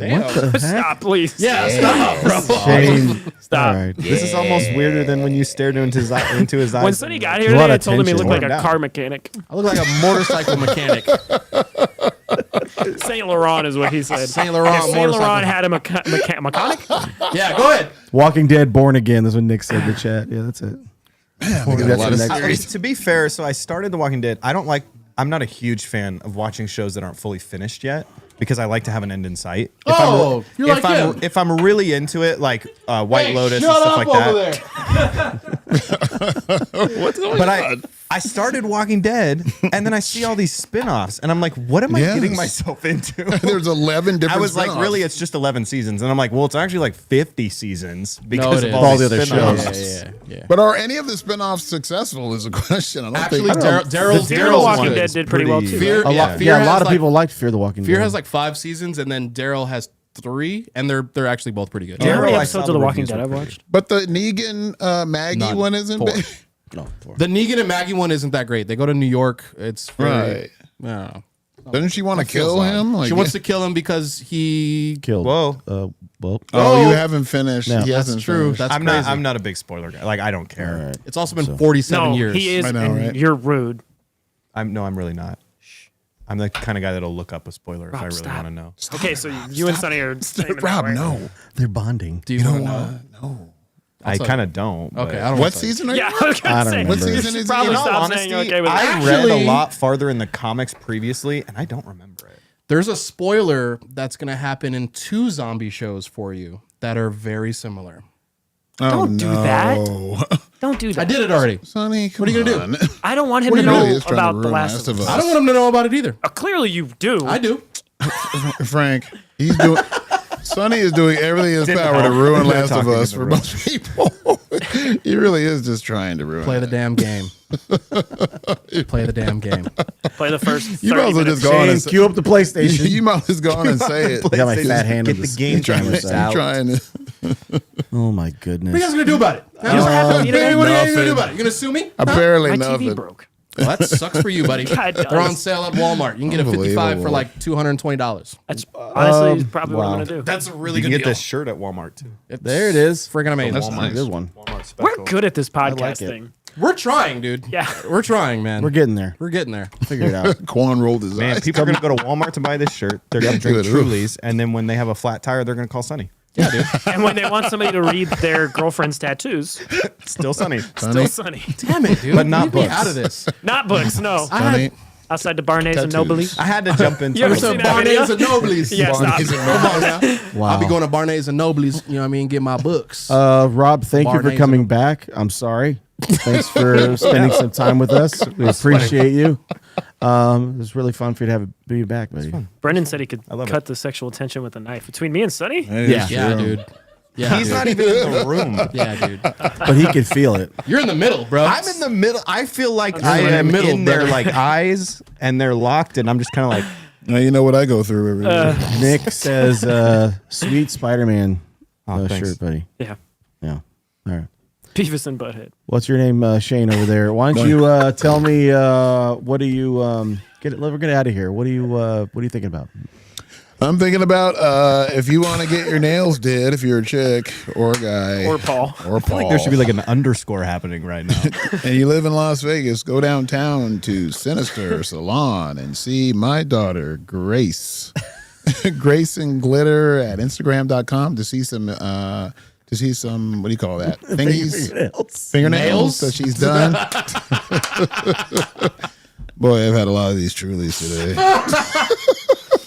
Stop, please. Yeah, stop, bro. Shane. Stop. All right. This is almost weirder than when you stared into his eyes. When Sonny got A here lot today, I of told him he tension. looked like a Down. car mechanic. I look like a motorcycle mechanic. Saint Laurent is what he said. Saint Laurent If Saint motorcycle. Laurent had a mechanic. Yeah, go ahead. Walking Dead, Born Again. That's what Nick said in the chat. Yeah, that's it. Man, we got a That's lot the of next- series. To be fair, so I started The Walking Dead. I'm not a huge fan of watching shows that aren't fully finished yet because I like to have an end in sight. If Oh, you're like him. if I'm really into it, like White Hey, Lotus and shut stuff up like over that. there. What's going But on? I started Walking Dead, and then I see all these spin-offs, and I'm like, what am I Yes. getting myself into? There's 11 different I was like, spin-offs. really, it's just 11 seasons. And I'm like, well, it's actually like 50 seasons No, because it of is. all the the other other shows. shows. Yeah. But are any of the spin-offs successful is a question. I don't Actually, think. Daryl's Fear the Walking one Dead is did pretty well too. Fear, right? yeah, Yeah, a has lot of like- people liked Fear the Walking Fear Dead. has like 5 seasons, and then Daryl has 3, and they're actually both pretty good. Do you know how many Daryl, I episodes saw of The the Walking reviews Dead were I've pretty watched? But the Negan Maggie None. one isn't 4. big. No, 4. The Negan and Maggie one isn't that great. They go to New York. It's very, Right. I don't know. Doesn't she want to kill him? Like, She wants to kill him because he. Killed. Whoa. Well. Oh, you haven't finished. No. He That's hasn't true. finished. That's I'm crazy. not a big spoiler guy. Like, I don't care. All right. It's also been 47 No, years. he is, I know, and right? you're rude. I'm really not. I'm the kind of guy that'll look up a spoiler if I really stop. want to know. Okay, so you and Sonny are same in Rob, that way. no. They're bonding. Do you want to know? No. I kind of don't. Okay, but- I don't. What wanna tell you. season are you Yeah, on? I was gonna I don't say. remember. What season You is should it? probably In all stop honesty, saying you're okay with I that. read Actually- a lot farther in the comics previously, and I don't remember it. There's a spoiler that's going to happen in 2 zombie shows for you that are very similar. Don't do that. that. Don't do that. I did it already. Sonny, come What are you gonna on. do? I don't want him What to are you know doing? He's trying to about ruin The Last of Us. I don't want him to know about it either. Clearly, you do. I do. Frank, he's doing. Sonny is doing everything in his Didn't power to help. ruin They're Last of talking Us in for the most people. He really is just trying to ruin Play the it. damn game. Play the damn game. Play the first. You might 30 as well minutes. just go on Shane, and say, cue up the PlayStation. you might as well go on and say it. I got my fat hand Get on the the game timer's trailers out. out. Trying to. Oh my What are you goodness. guys going to do about it? You don't have to eat it. What are you going to do Nothing. about it? You going to sue me? Apparently My nothing. TV broke. Well, that sucks for you, buddy. Yeah, it They're on does. sale at Walmart. You can get a 55 for Unbelievable. like $220. That's honestly probably what I'm wow. gonna do. That's a really You can good get deal. this shirt at Walmart too. There it is. Freaking amazing. That's That's nice. a good one. Walmart special. We're good at this podcast like it. thing. We're trying, dude. Yeah. We're trying, man. We're getting there. We're getting there. Figure it out. Quan rolled his Man, eyes. people are going to go to Walmart to buy this shirt. They're going to drink Good. Oof. Trulies, and then when they have a flat tire, they're going to call Sunny. And when they want somebody to read their girlfriend's tattoos, Still Sunny. still Sunny. Damn it, dude. But not Leave me books. out of this. Not books, no. Sonny, Outside the Barney's and Tattoos. Nobly. I had to jump into You ever it. seen that video? Barney's and Noblies. Yeah, stop. Barney's and Come on now. Wow. I'll be going to Barney's and Noblies, you know what I mean, get my books. Rob, thank you for Barney's coming and- back. I'm sorry. Thanks for spending some time with us. We appreciate you. It was really fun for you to be back, buddy. Brendan said he could love cut the sexual tension with a knife. Between me and Sonny? Yeah, yeah, dude. Yeah, He's dude. not even in the room. Yeah, dude. but he could feel it. You're in the middle, bro. I'm in the middle. I feel like I in the am middle, in their brother. like eyes, and they're locked, and I'm just kind of like, now you know what I go through every day. Nick says, "Sweet Spider-Man thanks. shirt, buddy." Yeah. Yeah. All right. Beavis and Butthead. What's your name, Shane, over there? Why don't you tell me what do you get? We're get out of here. What are you thinking about? I'm thinking about if you want to get your nails did, if you're a chick or a guy Or Paul. or I feel Paul, like there should be like an underscore happening right now. and you live in Las Vegas, go downtown to Sinister Salon and see my daughter Grace, Grace and Glitter at Instagram.com to see some what do you call that? Fingernails that she's done. Boy, I've had a lot of these Trulies today.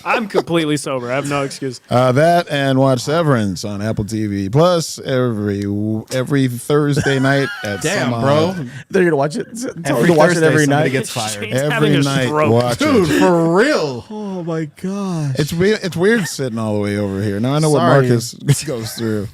I'm completely sober. I have no excuse. That and watch Severance on Apple TV Plus every Thursday night at Damn, some bro. They're gonna watch it. Tell Every them to watch it Thursday, every somebody night. gets fired. Shane's having Every a night, stroke. watch Dude, it. for real. Oh my gosh! It's weird sitting all the way over here. Now I know Sorry. what Marcus goes through.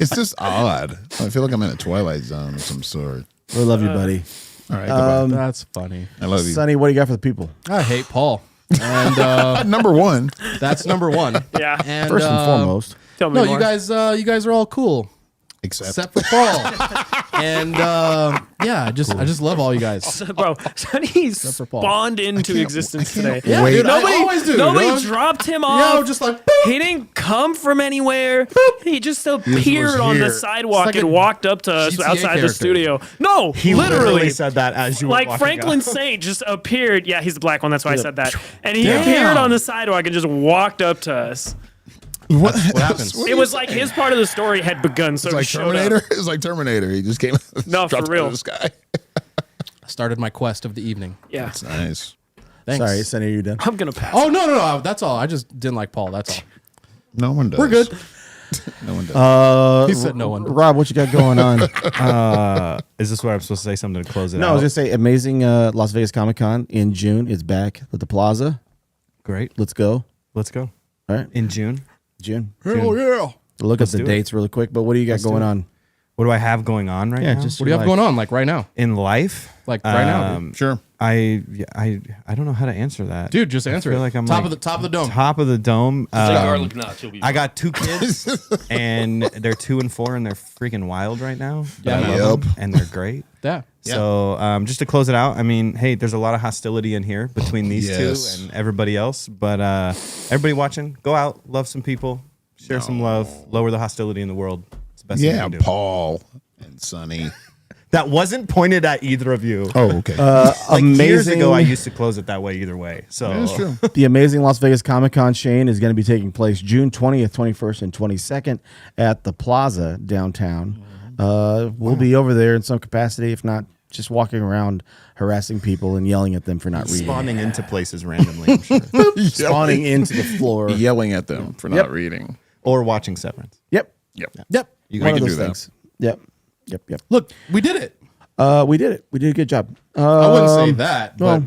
It's just odd. I feel like I'm in a Twilight Zone of some sort. We love you, buddy. All right, goodbye. That's funny. I love you. Sonny, what do you got for the people? I hate Paul. And Number one. that's number one. Yeah. And, First and foremost, Tell me No, more. you guys are all cool. Except for Paul. And yeah, I just love all you guys. Bro, Sonny's for Paul. spawned into existence today. Yeah, Wait. dude, Nobody, I always do. nobody dog. dropped him off. Yo, just like He didn't come from anywhere. He just appeared on the here. sidewalk It's like and a walked up to us GTA outside the character. studio. No, He literally said that as you were like walking Franklin up. Saint just appeared. Yeah, he's the black one. That's why I said that. And he Damn. appeared on the sidewalk and just walked up to us. What happens. It was like his part of the story had begun, so It's he like showed Terminator. up. It was like Terminator. He just came. No, dropped for real. out of the sky. I started my quest of the evening. Yeah, Nice. Thanks. sorry, Sonny, are you done? I'm gonna pass. Oh no, that's all. I just didn't like Paul. That's all. No one does. We're good. No one does. He said no one. Rob, what you got going on? Is this where I'm supposed to say something to close it No, out? I was gonna say amazing Las Vegas Comic Con in June. It's back at the Plaza. Great. Let's go. Let's go. All right, In June. June. Hell yeah. Look Let's at the do it. dates really quick. But what do you got going do it. on? What do I have going on right Yeah, now? just What do you have going on, like right now? in life? Like right now, dude. Sure. I don't know how to answer that. Dude, just answer I feel it. like I'm top like of the dome. Top of the dome. Say garlic knots. You'll be I got 2 kids, and they're 2 and 4, and they're freaking wild right now. Yeah, I man. love them, and they're great. Yeah. So just to close it out, I mean, hey, there's a lot of hostility in here between these Yes. two and everybody else. But everybody watching, go out, love some people, share some love, lower the hostility in the world. It's the best thing you Yeah, can do. Paul and Sonny. That wasn't pointed at either of you. Oh, okay. Like years amazing. ago, I used to close it that way either way. So That's true. The amazing Las Vegas Comic Con, Shane, is going to be taking place June 20th, 21st, and 22nd at the Plaza downtown. We'll be over there in some capacity, if not just walking around harassing people and yelling at them for not reading. spawning into places randomly, I'm sure. Spawning into the floor. Yelling at them for not reading. Or watching Severance. Yep. Yep. You One guys of can those do that. things. Yep. Yep. Look, we did it. We did it. We did a good job. I wouldn't say that, but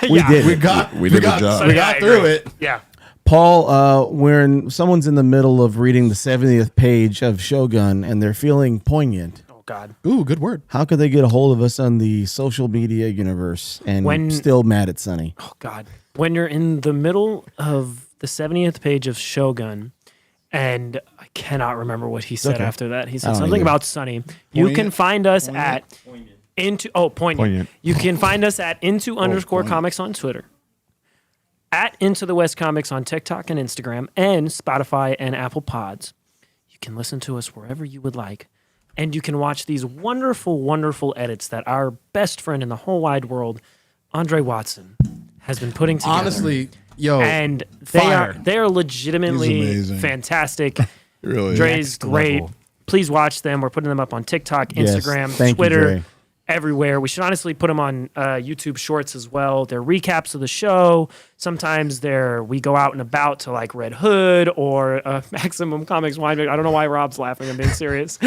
We did. we it. got We did a job. we got through it. Yeah. Paul, when someone's in the middle of reading the 70th page of Shogun and they're feeling poignant, Oh God. Ooh, good word. how could they get a hold of us on the social media universe and When- still mad at Sonny? Oh God. When you're in the middle of the 70th page of Shogun, and I cannot remember what he said Okay. after that. He I said don't something either. about Sunny. You can find us at poignant. You can find us at _comics on Twitter, at Into the West Comics on TikTok and Instagram, and Spotify and Apple Pods. You can listen to us wherever you would like, and you can watch these wonderful, wonderful edits that our best friend in the whole wide world, Andre Watson, has been putting together. Honestly, yo, And fire. they are legitimately He's amazing. fantastic. Really. Dre's Next great. level. Please watch them. We're putting them up on TikTok, Yes. Instagram, Thank you, Twitter, Dre. everywhere. We should honestly put them on YouTube Shorts as well. They're recaps of the show. Sometimes we go out and about to like Red Hood or Maximum Comics Wine. I don't know why Rob's laughing. I'm being serious.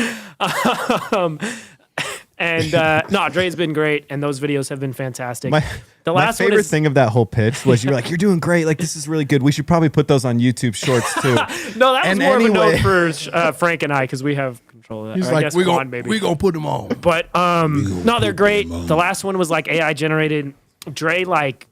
No, Dre's been great, and those videos have been fantastic. The My last one favorite is thing of that whole pitch was you were like, you're doing great. Like, this is really good. We should probably put those on YouTube Shorts too. no, that was And more of a anyway- note for Frank and I because we have control of that. he's Or I like, guess we Juan, gonna maybe. we gonna put them on. But no, they're great. The last one was like AI generated. Dre like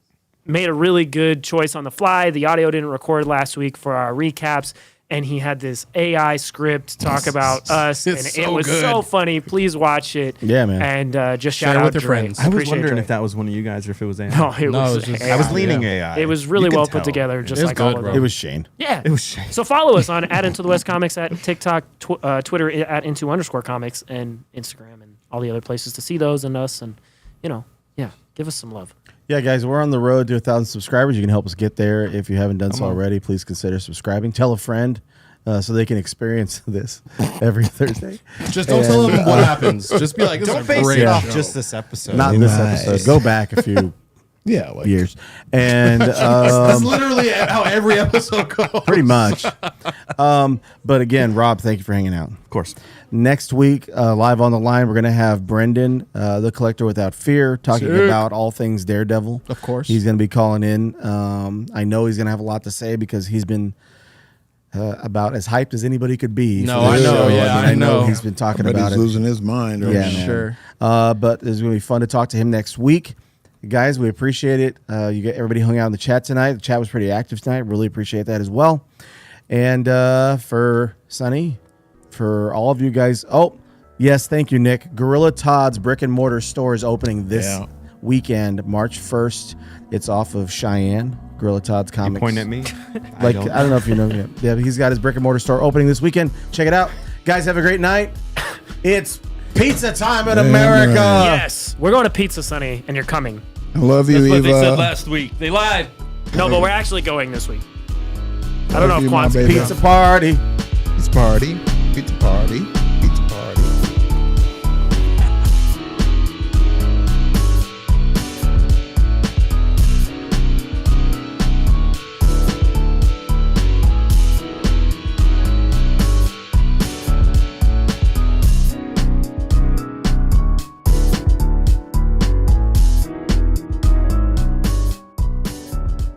made a really good choice on the fly. The audio didn't record last week for our recaps, and he had this AI script talk about us, and It's it so was good. so funny. Please watch it. Yeah, man. And just Share shout it out with your Dre. friends. I was Appreciate wondering Dre. if that was one of you guys or if it was Anna. No, it No, was. it was just- AI. I was leaning Yeah. AI. It was really You could well put tell. together, just It's like all good, of bro. them. It was Shane. Yeah. It was Shane. So follow us on at Into the West Comics, at TikTok, Twitter at Into_Comics, and Instagram, and all the other places to see those and us, and give us some love. Yeah, guys, we're on the road to 1,000 subscribers. You can help us get there. If you haven't done so already, please consider subscribing. Tell a friend so they can experience this every Thursday. Just don't tell them what happens. Just be like, this Don't is a base great it off show. just this episode. Not this episode. Go back a few Yeah, like years. And That's literally how every episode goes. pretty much. But again, Rob, thank you for hanging out. Of course. Next week, live on the line, we're going to have Brendan, the Collector Without Fear, talking about all things Daredevil. Of course. He's going to be calling in. I know he's going to have a lot to say because he's been about as hyped as anybody could be. No, for I this know, show. yeah, mean, I know. he's been talking but about he's it. losing his mind. Right Yeah, now. man. Sure. But it's going to be fun to talk to him next week. Guys, we appreciate it. You get everybody hung out in the chat tonight. The chat was pretty active tonight. Really appreciate that as well. And for Sonny, for all of you guys. Oh, yes, thank you, Nick. Gorilla Todd's brick and mortar store is opening this weekend, March 1st. It's off of Cheyenne. Gorilla Todd's Comics. Point at me. Like I don't know if you know him. Yeah, he's got his brick and mortar store opening this weekend. Check it out. Guys, have a great night. It's pizza time in America. Yes, we're going to Pizza Sunny, and you're coming. I love you, That's what they said Eva. last week. They lied. No, but we're actually going this week. I don't know Love if you, my Quan's baby. Pizza party. Pizza party. Pizza party.